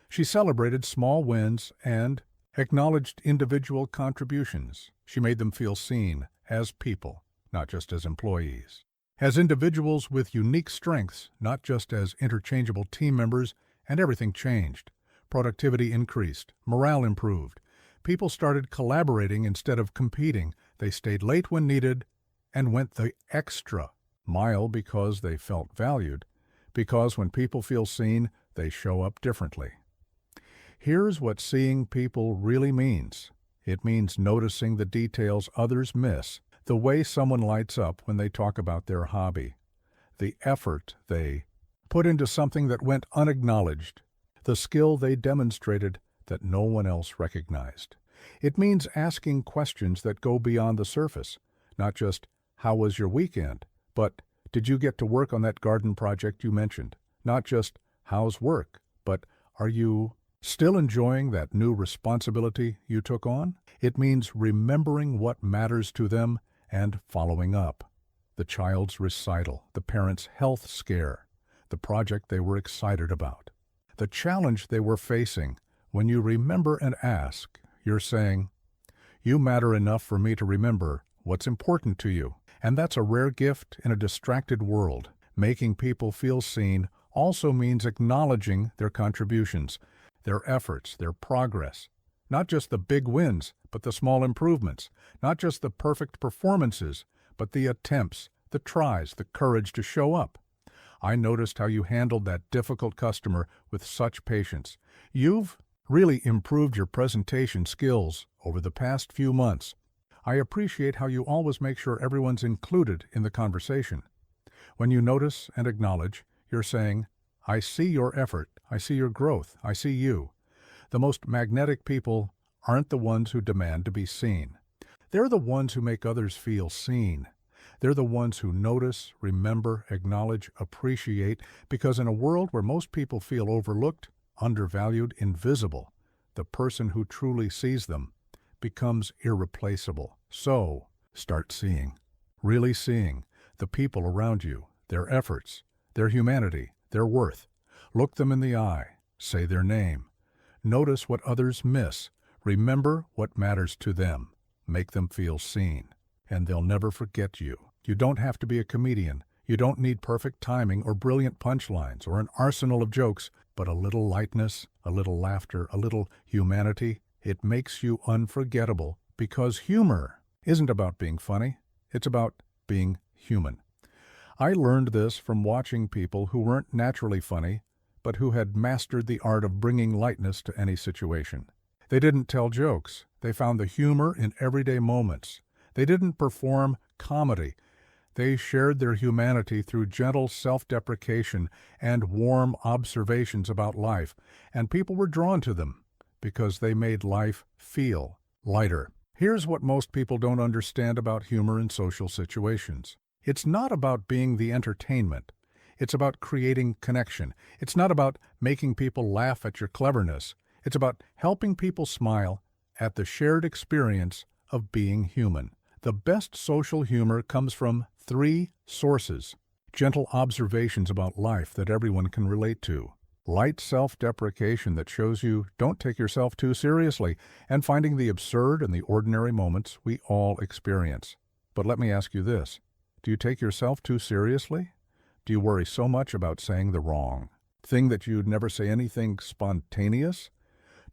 She celebrated small wins and acknowledged individual contributions. She made them feel seen as people, not just as employees. As individuals with unique strengths, not just as interchangeable team members, and everything changed. Productivity increased, morale improved. People started collaborating instead of competing. They stayed late when needed and went the extra mile because they felt valued. Because when people feel seen, they show up differently. Here's what seeing people really means. It means noticing the details others miss, the way someone lights up when they talk about their hobby, the effort they put into something that went unacknowledged, the skill they demonstrated that no one else recognized. It means asking questions that go beyond the surface, not just, how was your weekend? But, did you get to work on that garden project you mentioned? Not just, how's work? But, are you still enjoying that new responsibility you took on? It means remembering what matters to them and following up. The child's recital, the parent's health scare, the project they were excited about, the challenge they were facing. When you remember and ask, you're saying, you matter enough for me to remember what's important to you. And that's a rare gift in a distracted world. Making people feel seen also means acknowledging their contributions, their efforts, their progress. Not just the big wins, but the small improvements. Not just the perfect performances, but the attempts, the tries, the courage to show up. I noticed how you handled that difficult customer with such patience. You've really improved your presentation skills over the past few months. I appreciate how you always make sure everyone's included in the conversation. When you notice and acknowledge, you're saying, I see your effort, I see your growth, I see you. The most magnetic people aren't the ones who demand to be seen. They're the ones who make others feel seen. They're the ones who notice, remember, acknowledge, appreciate, because in a world where most people feel overlooked, undervalued, invisible, the person who truly sees them becomes irreplaceable. So, start seeing, really seeing, the people around you, their efforts, their humanity, their worth. Look them in the eye, say their name. Notice what others miss. Remember what matters to them. Make them feel seen, and they'll never forget you. You don't have to be a comedian. You don't need perfect timing or brilliant punchlines or an arsenal of jokes, but a little lightness, a little laughter, a little humanity. It makes you unforgettable because humor isn't about being funny. It's about being human. I learned this from watching people who weren't naturally funny, but who had mastered the art of bringing lightness to any situation. They didn't tell jokes. They found the humor in everyday moments. They didn't perform comedy. They shared their humanity through gentle self-deprecation and warm observations about life, and people were drawn to them because they made life feel lighter. Here's what most people don't understand about humor in social situations. It's not about being the entertainment. It's about creating connection. It's not about making people laugh at your cleverness. It's about helping people smile at the shared experience of being human. The best social humor comes from 3 sources. Gentle observations about life that everyone can relate to. Light self-deprecation that shows you don't take yourself too seriously, and finding the absurd in the ordinary moments we all experience. But let me ask you this. Do you take yourself too seriously? Do you worry so much about saying the wrong thing that you'd never say anything spontaneous?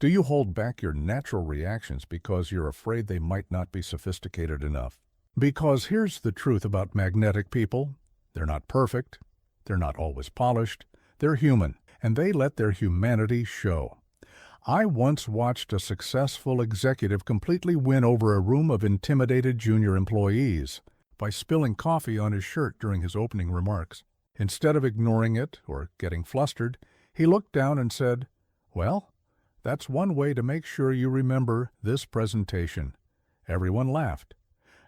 Do you hold back your natural reactions because you're afraid they might not be sophisticated enough? Because here's the truth about magnetic people. They're not perfect. They're not always polished. They're human, and they let their humanity show. I once watched a successful executive completely win over a room of intimidated junior employees by spilling coffee on his shirt during his opening remarks. Instead of ignoring it or getting flustered, he looked down and said, "Well, that's one way to make sure you remember this presentation." Everyone laughed.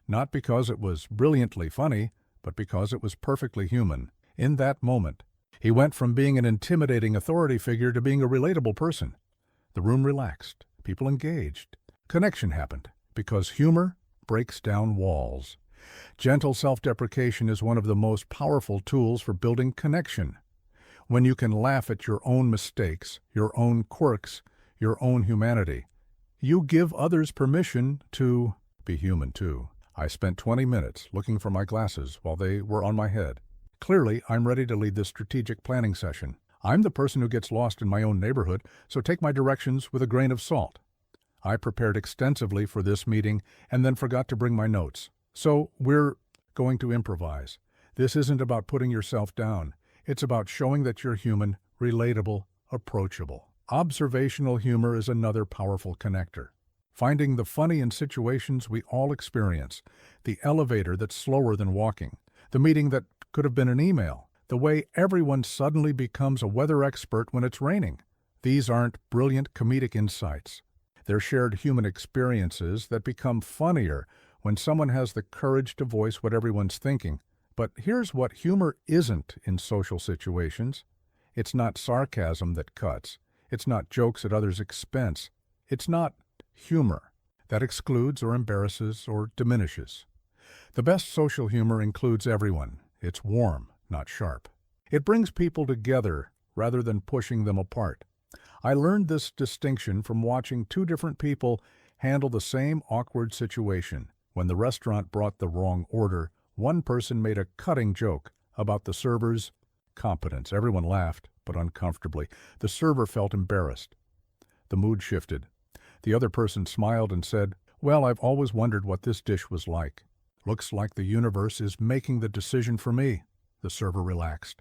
Not because it was brilliantly funny, but because it was perfectly human. In that moment, he went from being an intimidating authority figure to being a relatable person. The room relaxed. People engaged. Connection happened because humor breaks down walls. Gentle self-deprecation is one of the most powerful tools for building connection. When you can laugh at your own mistakes, your own quirks, your own humanity, you give others permission to be human too. I spent 20 minutes looking for my glasses while they were on my head. Clearly, I'm ready to lead this strategic planning session. I'm the person who gets lost in my own neighborhood, so take my directions with a grain of salt. I prepared extensively for this meeting and then forgot to bring my notes. So we're going to improvise. This isn't about putting yourself down. It's about showing that you're human, relatable, approachable. Observational humor is another powerful connector. Finding the funny in situations we all experience. The elevator that's slower than walking. The meeting that could have been an email. The way everyone suddenly becomes a weather expert when it's raining. These aren't brilliant comedic insights. They're shared human experiences that become funnier when someone has the courage to voice what everyone's thinking. But here's what humor isn't in social situations. It's not sarcasm that cuts. It's not jokes at others' expense. It's not humor that excludes or embarrasses or diminishes. The best social humor includes everyone. It's warm, not sharp. It brings people together rather than pushing them apart. I learned this distinction from watching 2 different people handle the same awkward situation. When the restaurant brought the wrong order, one person made a cutting joke about the server's competence. Everyone laughed, but uncomfortably. The server felt embarrassed. The mood shifted. The other person smiled and said, "Well, I've always wondered what this dish was like. Looks like the universe is making the decision for me." The server relaxed.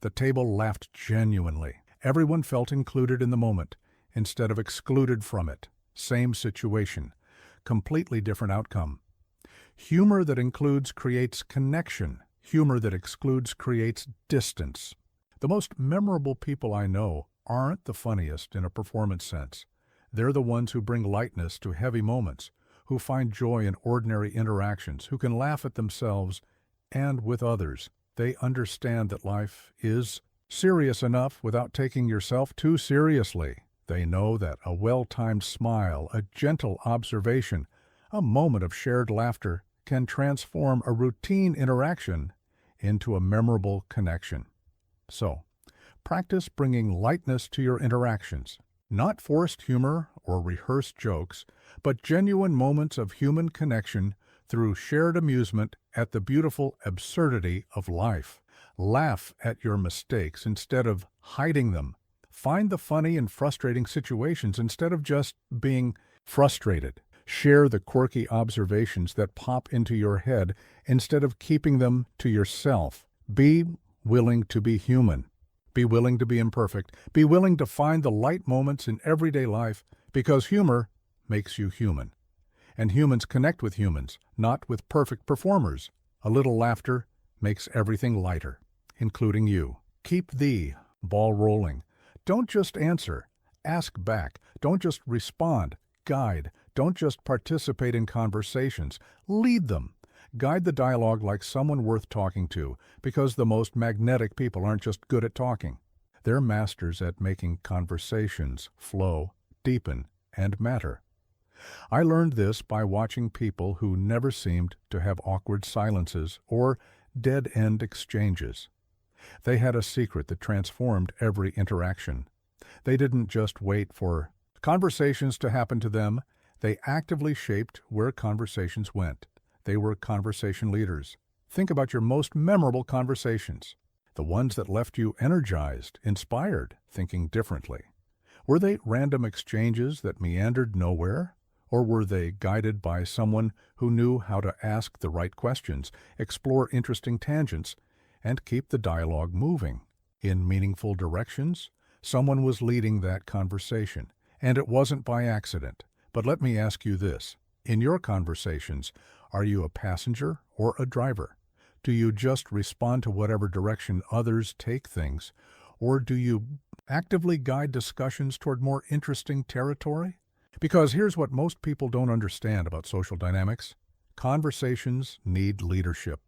The table laughed genuinely. Everyone felt included in the moment, instead of excluded from it. Same situation. Completely different outcome. Humor that includes creates connection. Humor that excludes creates distance. The most memorable people I know aren't the funniest in a performance sense. They're the ones who bring lightness to heavy moments, who find joy in ordinary interactions, who can laugh at themselves and with others. They understand that life is serious enough without taking yourself too seriously. They know that a well-timed smile, a gentle observation, a moment of shared laughter can transform a routine interaction into a memorable connection. So, practice bringing lightness to your interactions. Not forced humor or rehearsed jokes, but genuine moments of human connection through shared amusement at the beautiful absurdity of life. Laugh at your mistakes instead of hiding them. Find the funny in frustrating situations instead of just being frustrated. Share the quirky observations that pop into your head instead of keeping them to yourself. Be willing to be human. Be willing to be imperfect. Be willing to find the light moments in everyday life, because humor makes you human. And humans connect with humans, not with perfect performers. A little laughter makes everything lighter, including you. Keep the ball rolling. Don't just answer. Ask back. Don't just respond. Guide. Don't just participate in conversations. Lead them. Guide the dialogue like someone worth talking to, because the most magnetic people aren't just good at talking. They're masters at making conversations flow, deepen, and matter. I learned this by watching people who never seemed to have awkward silences or dead-end exchanges. They had a secret that transformed every interaction. They didn't just wait for conversations to happen to them. They actively shaped where conversations went. They were conversation leaders. Think about your most memorable conversations, the ones that left you energized, inspired, thinking differently. Were they random exchanges that meandered nowhere? Or were they guided by someone who knew how to ask the right questions, explore interesting tangents, and keep the dialogue moving in meaningful directions? Someone was leading that conversation, and it wasn't by accident. But let me ask you this. In your conversations, are you a passenger or a driver? Do you just respond to whatever direction others take things, or do you actively guide discussions toward more interesting territory? Because here's what most people don't understand about social dynamics. Conversations need leadership.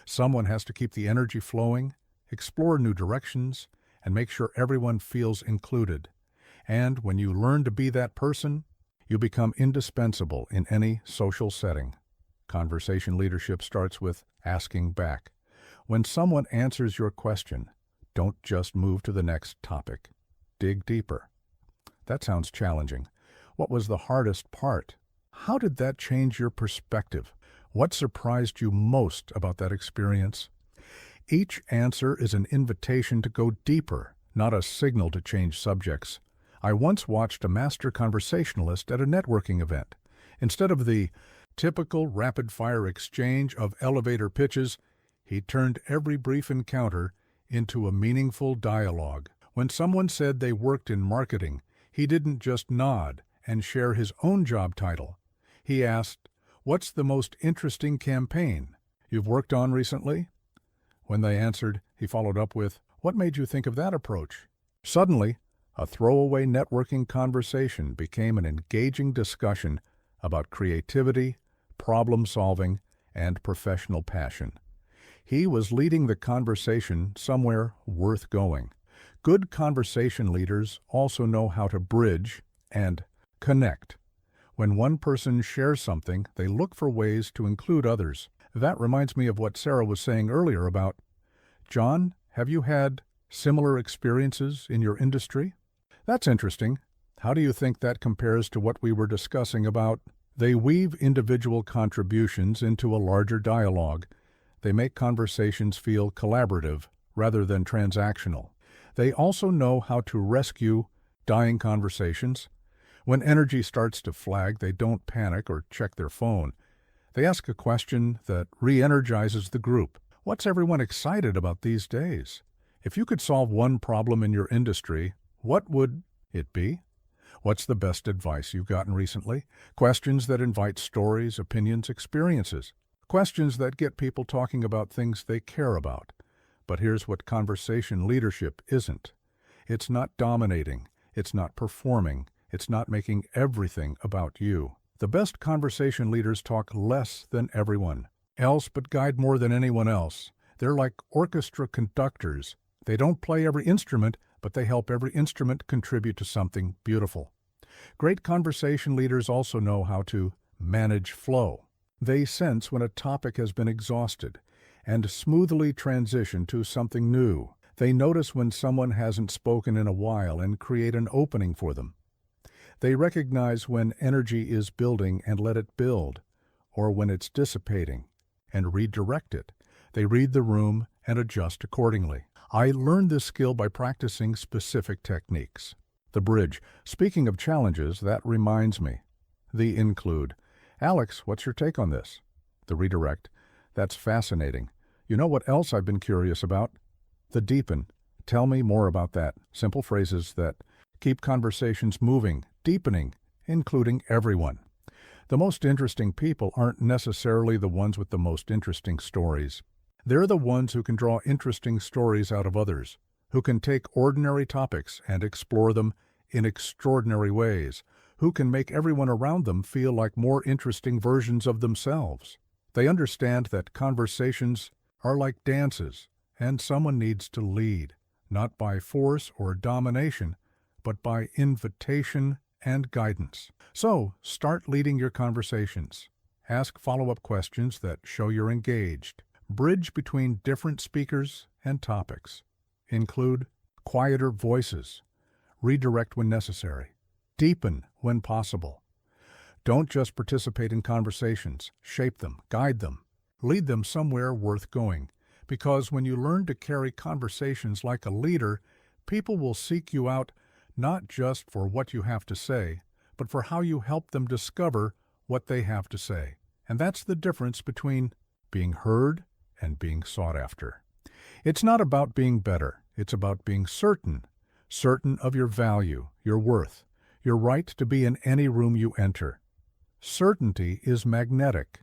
Someone has to keep the energy flowing, explore new directions, and make sure everyone feels included. And when you learn to be that person, you become indispensable in any social setting. Conversation leadership starts with asking back. When someone answers your question, don't just move to the next topic. Dig deeper. That sounds challenging. What was the hardest part? How did that change your perspective? What surprised you most about that experience? Each answer is an invitation to go deeper, not a signal to change subjects. I once watched a master conversationalist at a networking event. Instead of the typical rapid-fire exchange of elevator pitches, he turned every brief encounter into a meaningful dialogue. When someone said they worked in marketing, he didn't just nod and share his own job title. He asked, "What's the most interesting campaign you've worked on recently?" When they answered, he followed up with, "What made you think of that approach?" Suddenly, a throwaway networking conversation became an engaging discussion about creativity, problem-solving, and professional passion. He was leading the conversation somewhere worth going. Good conversation leaders also know how to bridge and connect. When one person shares something, they look for ways to include others. That reminds me of what Sarah was saying earlier about, John, have you had similar experiences in your industry? That's interesting. How do you think that compares to what we were discussing about? They weave individual contributions into a larger dialogue. They make conversations feel collaborative rather than transactional. They also know how to rescue dying conversations. When energy starts to flag, they don't panic or check their phone. They ask a question that re-energizes the group. What's everyone excited about these days? If you could solve one problem in your industry, what would it be? What's the best advice you've gotten recently? Questions that invite stories, opinions, experiences. Questions that get people talking about things they care about. But here's what conversation leadership isn't. It's not dominating. It's not performing. It's not making everything about you. The best conversation leaders talk less than everyone else, but guide more than anyone else. They're like orchestra conductors. They don't play every instrument, but they help every instrument contribute to something beautiful. Great conversation leaders also know how to manage flow. They sense when a topic has been exhausted and smoothly transition to something new. They notice when someone hasn't spoken in a while and create an opening for them. They recognize when energy is building and let it build, or when it's dissipating, and redirect it. They read the room and adjust accordingly. I learned this skill by practicing specific techniques. The bridge. Speaking of challenges, that reminds me. The include. Alex, what's your take on this? The redirect. That's fascinating. You know what else I've been curious about? The deepen. Tell me more about that. Simple phrases that keep conversations moving, deepening, including everyone. The most interesting people aren't necessarily the ones with the most interesting stories. They're the ones who can draw interesting stories out of others, who can take ordinary topics and explore them in extraordinary ways, who can make everyone around them feel like more interesting versions of themselves. They understand that conversations are like dances, and someone needs to lead, not by force or domination, but by invitation and guidance. So, start leading your conversations. Ask follow-up questions that show you're engaged. Bridge between different speakers and topics. Include quieter voices. Redirect when necessary. Deepen when possible. Don't just participate in conversations. Shape them, guide them, lead them somewhere worth going. Because when you learn to carry conversations like a leader, people will seek you out not just for what you have to say, but for how you help them discover what they have to say. And that's the difference between being heard and being sought after. It's not about being better. It's about being certain of your value, your worth, your right to be in any room you enter. Certainty is magnetic.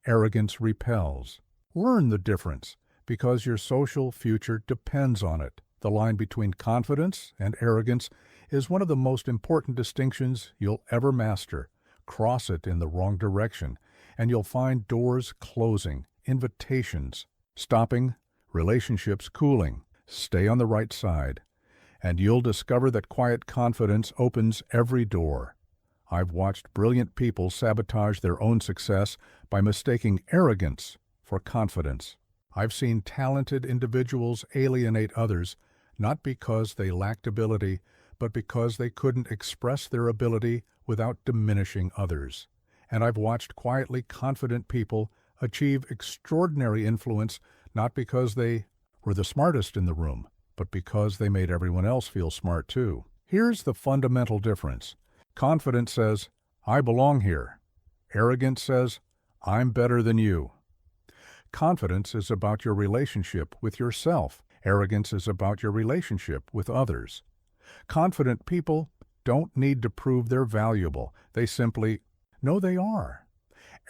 Arrogance repels. Learn the difference, because your social future depends on it. The line between confidence and arrogance is one of the most important distinctions you'll ever master. Cross it in the wrong direction, and you'll find doors closing, invitations stopping, relationships cooling. Stay on the right side, and you'll discover that quiet confidence opens every door. I've watched brilliant people sabotage their own success by mistaking arrogance for confidence. I've seen talented individuals alienate others, not because they lacked ability, but because they couldn't express their ability without diminishing others. And I've watched quietly confident people achieve extraordinary influence, not because they were the smartest in the room, but because they made everyone else feel smart too. Here's the fundamental difference. Confidence says, I belong here. Arrogance says, I'm better than you. Confidence is about your relationship with yourself. Arrogance is about your relationship with others. Confident people don't need to prove they're valuable. They simply know they are.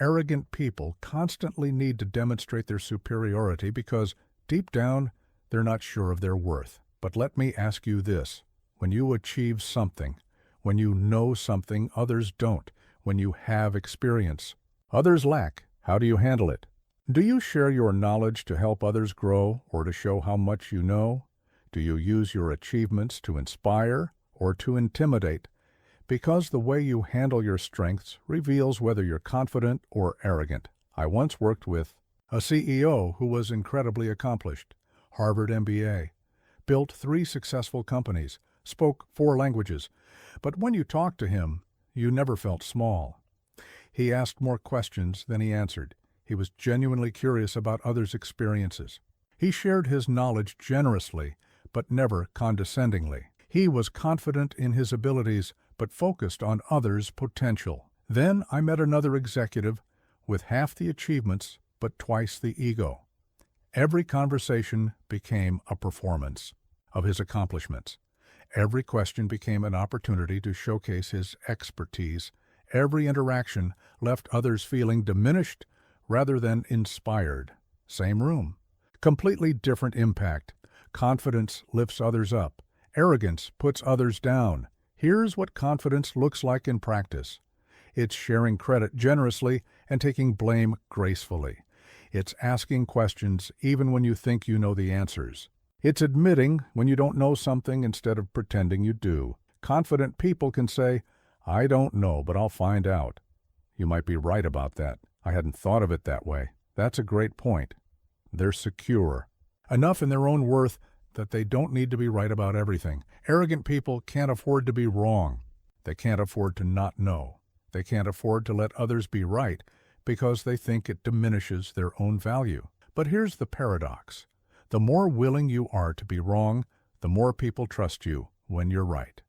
Arrogant people constantly need to demonstrate their superiority because, deep down, they're not sure of their worth. But let me ask you this. When you achieve something, when you know something others don't, when you have experience others lack, how do you handle it? Do you share your knowledge to help others grow or to show how much you know? Do you use your achievements to inspire or to intimidate? Because the way you handle your strengths reveals whether you're confident or arrogant. I once worked with a CEO who was incredibly accomplished, Harvard MBA, built 3 successful companies, spoke 4 languages, but when you talked to him, you never felt small. He asked more questions than he answered. He was genuinely curious about others' experiences. He shared his knowledge generously, but never condescendingly. He was confident in his abilities, but focused on others' potential. Then I met another executive with half the achievements, but twice the ego. Every conversation became a performance of his accomplishments. Every question became an opportunity to showcase his expertise. Every interaction left others feeling diminished rather than inspired. Same room. Completely different impact. Confidence lifts others up. Arrogance puts others down. Here's what confidence looks like in practice. It's sharing credit generously and taking blame gracefully. It's asking questions even when you think you know the answers. It's admitting when you don't know something instead of pretending you do. Confident people can say, I don't know, but I'll find out. You might be right about that. I hadn't thought of it that way. That's a great point. They're secure. Enough in their own worth that they don't need to be right about everything. Arrogant people can't afford to be wrong. They can't afford to not know. They can't afford to let others be right because they think it diminishes their own value. But here's the paradox. The more willing you are to be wrong, the more people trust you when you're right.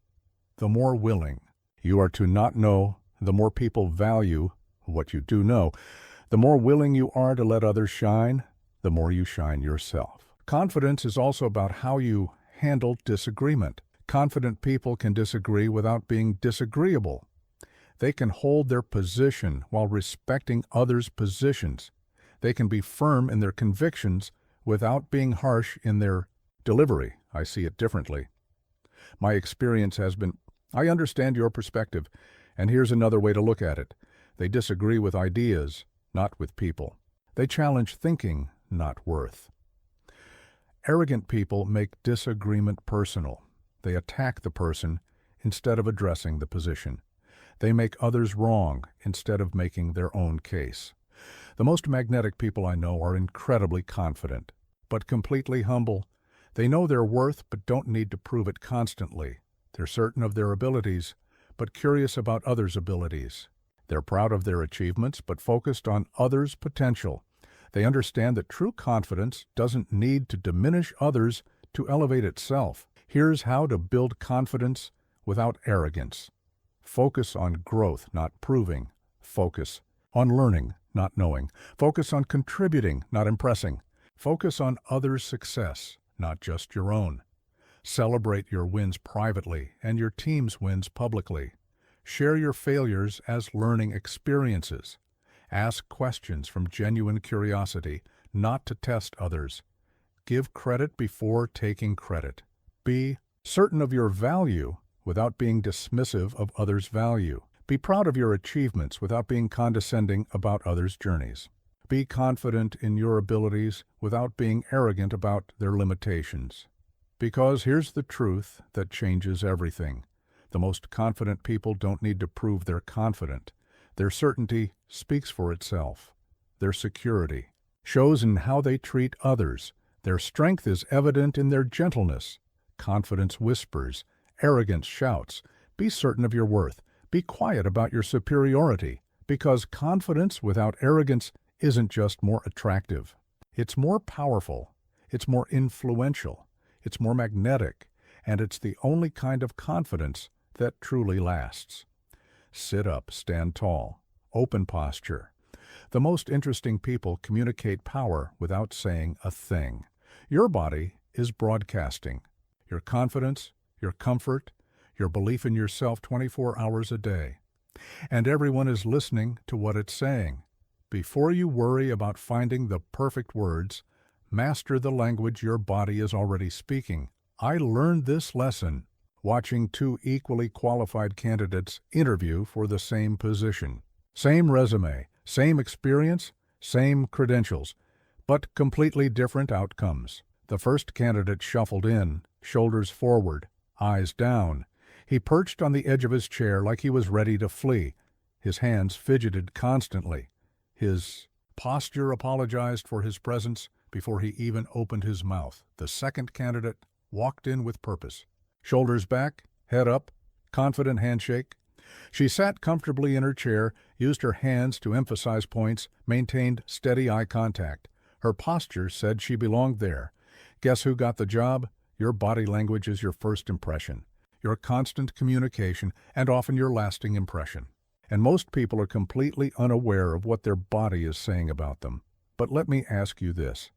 The more willing you are to not know, the more people value what you do know, the more willing you are to let others shine, the more you shine yourself. Confidence is also about how you handle disagreement. Confident people can disagree without being disagreeable. They can hold their position while respecting others' positions. They can be firm in their convictions without being harsh in their delivery. I see it differently. My experience has been, I understand your perspective, and here's another way to look at it. They disagree with ideas, not with people. They challenge thinking, not worth. Arrogant people make disagreement personal. They attack the person instead of addressing the position. They make others wrong instead of making their own case. The most magnetic people I know are incredibly confident, but completely humble. They know their worth but don't need to prove it constantly. They're certain of their abilities, but curious about others' abilities. They're proud of their achievements but focused on others' potential. They understand that true confidence doesn't need to diminish others to elevate itself. Here's how to build confidence without arrogance. Focus on growth, not proving. Focus on learning, not knowing. Focus on contributing, not impressing. Focus on others' success, not just your own. Celebrate your wins privately and your team's wins publicly. Share your failures as learning experiences. Ask questions from genuine curiosity, not to test others. Give credit before taking credit. Be certain of your value without being dismissive of others' value. Be proud of your achievements without being condescending about others' journeys. Be confident in your abilities without being arrogant about their limitations. Because here's the truth that changes everything. The most confident people don't need to prove they're confident. Their certainty speaks for itself. Their security shows in how they treat others. Their strength is evident in their gentleness. Confidence whispers. Arrogance shouts. Be certain of your worth. Be quiet about your superiority, because confidence without arrogance isn't just more attractive. It's more powerful. It's more influential. It's more magnetic. And it's the only kind of confidence that truly lasts. Sit up, stand tall, open posture. The most interesting people communicate power without saying a thing. Your body is broadcasting. Your confidence, your comfort, your belief in yourself 24 hours a day. And everyone is listening to what it's saying. Before you worry about finding the perfect words, master the language your body is already speaking. I learned this lesson watching two equally qualified candidates interview for the same position. Same resume, same experience, same credentials, but completely different outcomes. The first candidate shuffled in, shoulders forward, eyes down. He perched on the edge of his chair like he was ready to flee. His hands fidgeted constantly. His posture apologized for his presence before he even opened his mouth. The second candidate walked in with purpose. Shoulders back, head up, confident handshake. She sat comfortably in her chair, used her hands to emphasize points, maintained steady eye contact. Her posture said she belonged there. Guess who got the job? Your body language is your first impression, your constant communication, and often your lasting impression. And most people are completely unaware of what their body is saying about them. But let me ask you this.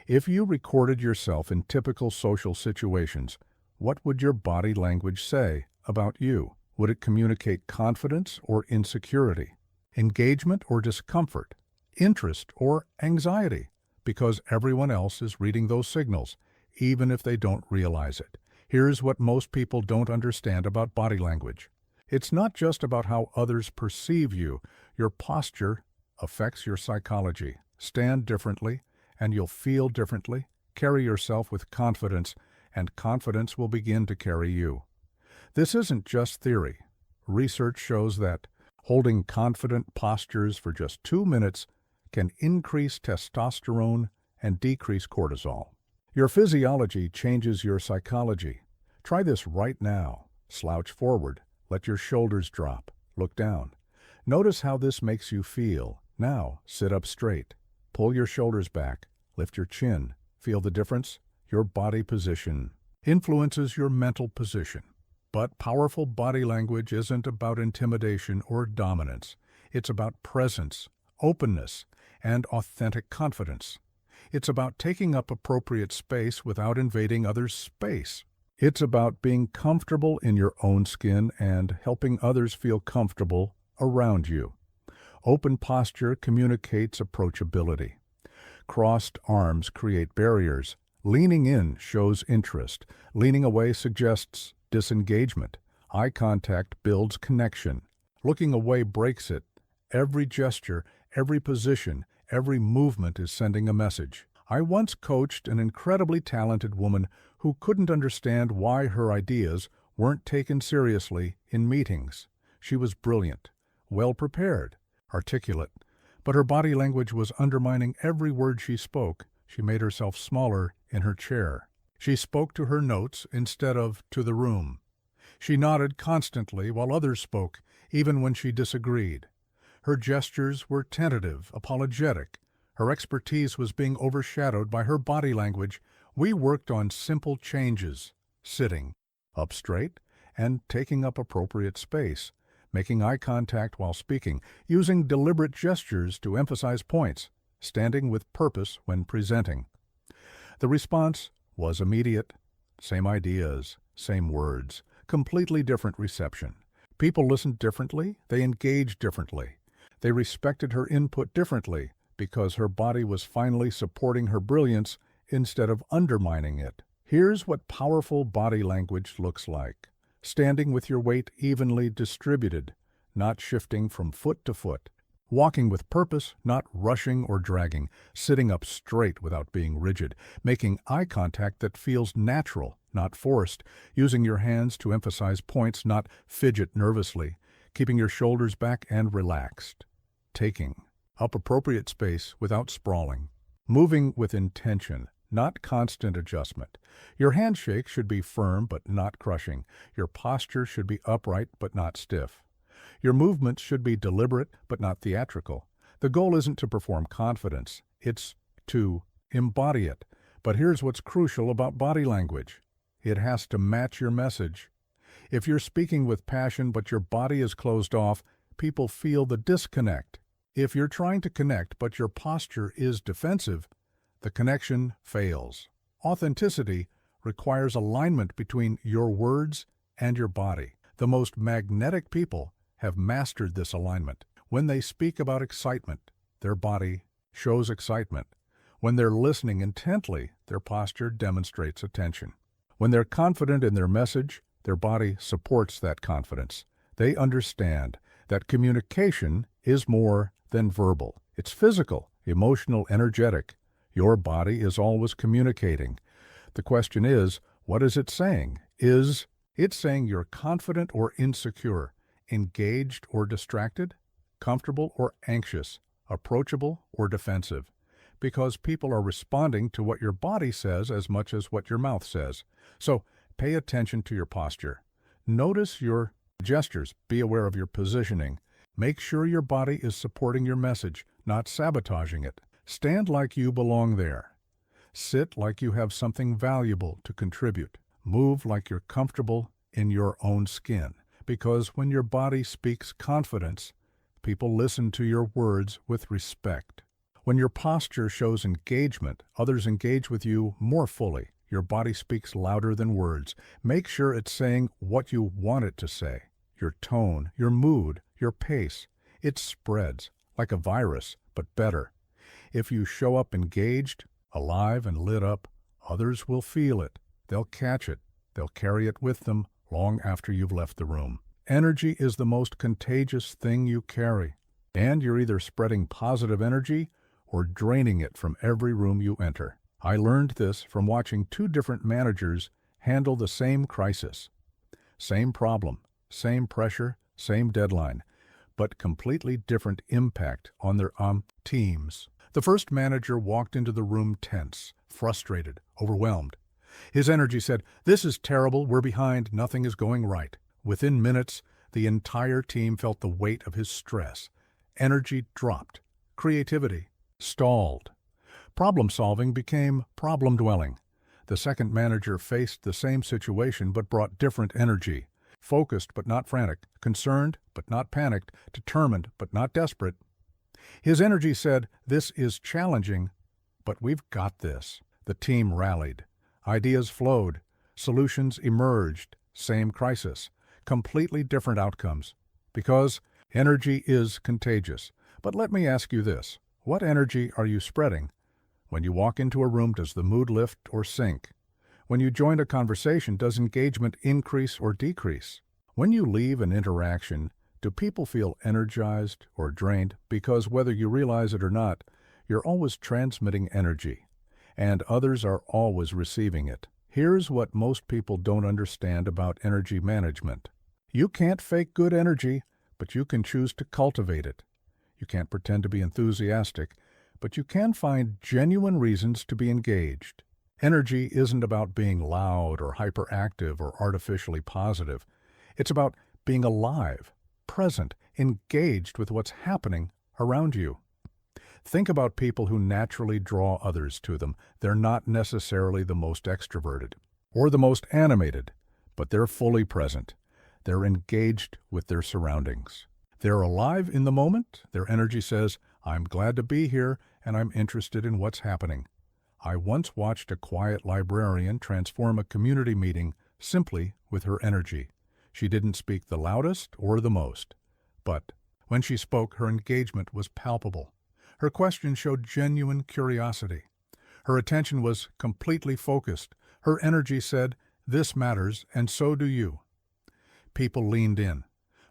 If you recorded yourself in typical social situations, what would your body language say about you? Would it communicate confidence or insecurity, engagement or discomfort, interest or anxiety? Because everyone else is reading those signals, even if they don't realize it. Here's what most people don't understand about body language. It's not just about how others perceive you. Your posture affects your psychology. Stand differently, and you'll feel differently. Carry yourself with confidence, and confidence will begin to carry you. This isn't just theory. Research shows that holding confident postures for just 2 minutes can increase testosterone and decrease cortisol. Your physiology changes your psychology. Try this right now. Slouch forward. Let your shoulders drop. Look down. Notice how this makes you feel. Now, sit up straight. Pull your shoulders back. Lift your chin. Feel the difference? Your body position influences your mental position. But powerful body language isn't about intimidation or dominance. It's about presence, openness, and authentic confidence. It's about taking up appropriate space without invading others' space. It's about being comfortable in your own skin and helping others feel comfortable around you. Open posture communicates approachability. Crossed arms create barriers. Leaning in shows interest. Leaning away suggests disengagement. Eye contact builds connection. Looking away breaks it. Every gesture, every position, every movement is sending a message. I once coached an incredibly talented woman who couldn't understand why her ideas weren't taken seriously in meetings. She was brilliant, well-prepared, articulate, but her body language was undermining every word she spoke. She made herself smaller in her chair. She spoke to her notes instead of to the room. She nodded constantly while others spoke, even when she disagreed. Her gestures were tentative, apologetic. Her expertise was being overshadowed by her body language. We worked on simple changes: sitting up straight and taking up appropriate space, making eye contact while speaking, using deliberate gestures to emphasize points, standing with purpose when presenting. The response was immediate. Same ideas, same words, completely different reception. People listened differently, they engaged differently. They respected her input differently because her body was finally supporting her brilliance instead of undermining it. Here's what powerful body language looks like. Standing with your weight evenly distributed, not shifting from foot to foot. Walking with purpose, not rushing or dragging. Sitting up straight without being rigid. Making eye contact that feels natural, not forced. Using your hands to emphasize points, not fidget nervously. Keeping your shoulders back and relaxed. Taking up appropriate space without sprawling. Moving with intention, not constant adjustment. Your handshake should be firm but not crushing. Your posture should be upright but not stiff. Your movements should be deliberate but not theatrical. The goal isn't to perform confidence, it's to embody it. But here's what's crucial about body language. It has to match your message. If you're speaking with passion but your body is closed off, people feel the disconnect. If you're trying to connect but your posture is defensive, the connection fails. Authenticity requires alignment between your words and your body. The most magnetic people have mastered this alignment. When they speak about excitement, their body shows excitement. When they're listening intently, their posture demonstrates attention. When they're confident in their message, their body supports that confidence. They understand that communication is more than verbal. It's physical, emotional, energetic. Your body is always communicating. The question is, what is it saying? Is it saying you're confident or insecure? Engaged or distracted, comfortable or anxious, approachable or defensive? Because people are responding to what your body says as much as what your mouth says. So pay attention to your posture. Notice your gestures. Be aware of your positioning. Make sure your body is supporting your message, not sabotaging it. Stand like you belong there. Sit like you have something valuable to contribute. Move like you're comfortable in your own skin. Because when your body speaks confidence, people listen to your words with respect. When your posture shows engagement, others engage with you more fully. Your body speaks louder than words. Make sure it's saying what you want it to say. Your tone, your mood, your pace. It spreads like a virus, but better. If you show up engaged, alive, and lit up, others will feel it. They'll catch it. They'll carry it with them long after you've left the room. Energy is the most contagious thing you carry, and you're either spreading positive energy or draining it from every room you enter. I learned this from watching two different managers handle the same crisis. Same problem, same pressure, same deadline, but completely different impact on their teams. The first manager walked into the room tense, frustrated, overwhelmed. His energy said, "This is terrible, we're behind, nothing is going right." Within minutes, the entire team felt the weight of his stress. Energy dropped. Creativity stalled. Problem-solving became problem-dwelling. The second manager faced the same situation but brought different energy. focused but not frantic, concerned but not panicked, determined but not desperate. His energy said, "This is challenging, but we've got this." The team rallied. Ideas flowed. Solutions emerged. Same crisis. Completely different outcomes. Because energy is contagious. But let me ask you this. What energy are you spreading? When you walk into a room, does the mood lift or sink? When you join a conversation, does engagement increase or decrease? When you leave an interaction, do people feel energized or drained? Because whether you realize it or not, you're always transmitting energy, and others are always receiving it. Here's what most people don't understand about energy management. You can't fake good energy, but you can choose to cultivate it. You can't pretend to be enthusiastic, but you can find genuine reasons to be engaged. Energy isn't about being loud or hyperactive or artificially positive. It's about being alive, present, engaged with what's happening around you. Think about people who naturally draw others to them. They're not necessarily the most extroverted or the most animated, but they're fully present. They're engaged with their surroundings. They're alive in the moment. Their energy says, "I'm glad to be here and I'm interested in what's happening." I once watched a quiet librarian transform a community meeting simply with her energy. She didn't speak the loudest or the most, but when she spoke, her engagement was palpable. Her questions showed genuine curiosity. Her attention was completely focused. Her energy said, "This matters, and so do you." People leaned in.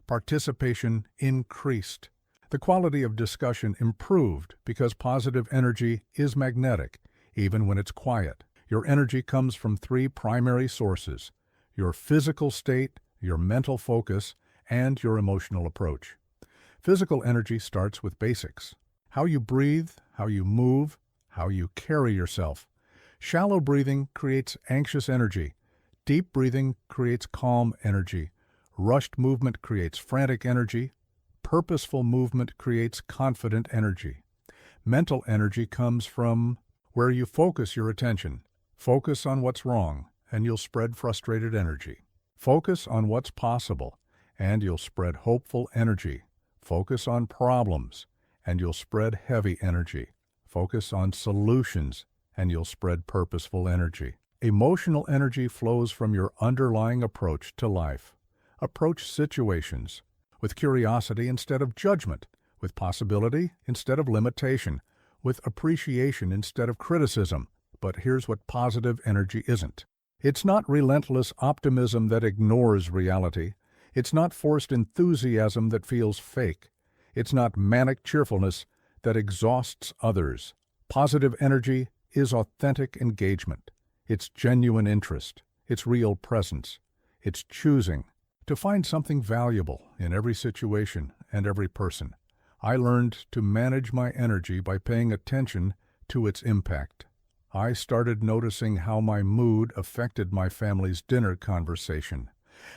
Participation increased. The quality of discussion improved because positive energy is magnetic, even when it's quiet. Your energy comes from three primary sources: your physical state, your mental focus, and your emotional approach. Physical energy starts with basics: how you breathe, how you move, how you carry yourself. Shallow breathing creates anxious energy. Deep breathing creates calm energy. Rushed movement creates frantic energy. Purposeful movement creates confident energy. Mental energy comes from where you focus your attention. Focus on what's wrong, and you'll spread frustrated energy. Focus on what's possible, and you'll spread hopeful energy. Focus on problems, and you'll spread heavy energy. Focus on solutions, and you'll spread purposeful energy. Emotional energy flows from your underlying approach to life. Approach situations with curiosity instead of judgment, with possibility instead of limitation, with appreciation instead of criticism. But here's what positive energy isn't. It's not relentless optimism that ignores reality. It's not forced enthusiasm that feels fake. It's not manic cheerfulness that exhausts others. Positive energy is authentic engagement. It's genuine interest. It's real presence. It's choosing to find something valuable in every situation and every person. I learned to manage my energy by paying attention to its impact. I started noticing how my mood affected my family's dinner conversation,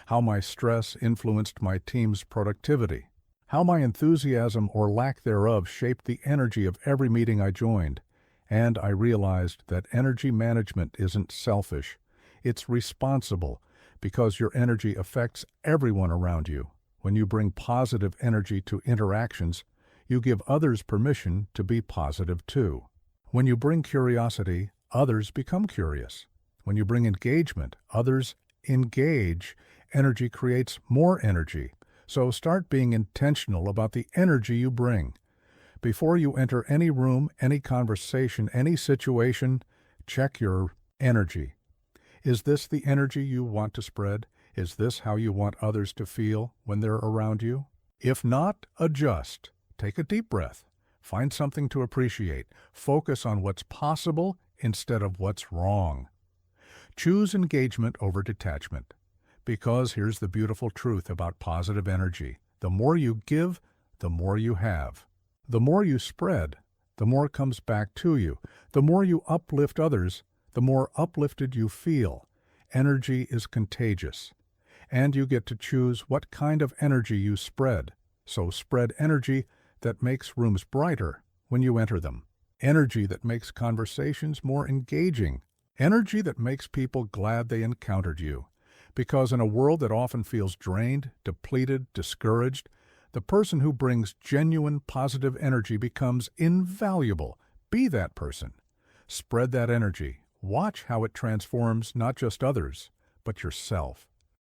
how my stress influenced my team's productivity, how my enthusiasm or lack thereof shaped the energy of every meeting I joined. And I realized that energy management isn't selfish. It's responsible, because your energy affects everyone around you. When you bring positive energy to interactions, you give others permission to be positive too. When you bring curiosity, others become curious. When you bring engagement, others engage. Energy creates more energy. So start being intentional about the energy you bring. Before you enter any room, any conversation, any situation, check your energy. Is this the energy you want to spread? Is this how you want others to feel when they're around you? If not, adjust. Take a deep breath. Find something to appreciate. Focus on what's possible instead of what's wrong. Choose engagement over detachment. Because here's the beautiful truth about positive energy. The more you give, the more you have. The more you spread, the more comes back to you. The more you uplift others, the more uplifted you feel. Energy is contagious, and you get to choose what kind of energy you spread. So spread energy that makes rooms brighter when you enter them. Energy that makes conversations more engaging. Energy that makes people glad they encountered you. Because in a world that often feels drained, depleted, discouraged, the person who brings genuine positive energy becomes invaluable. Be that person. Spread that energy. Watch how it transforms not just others, but yourself.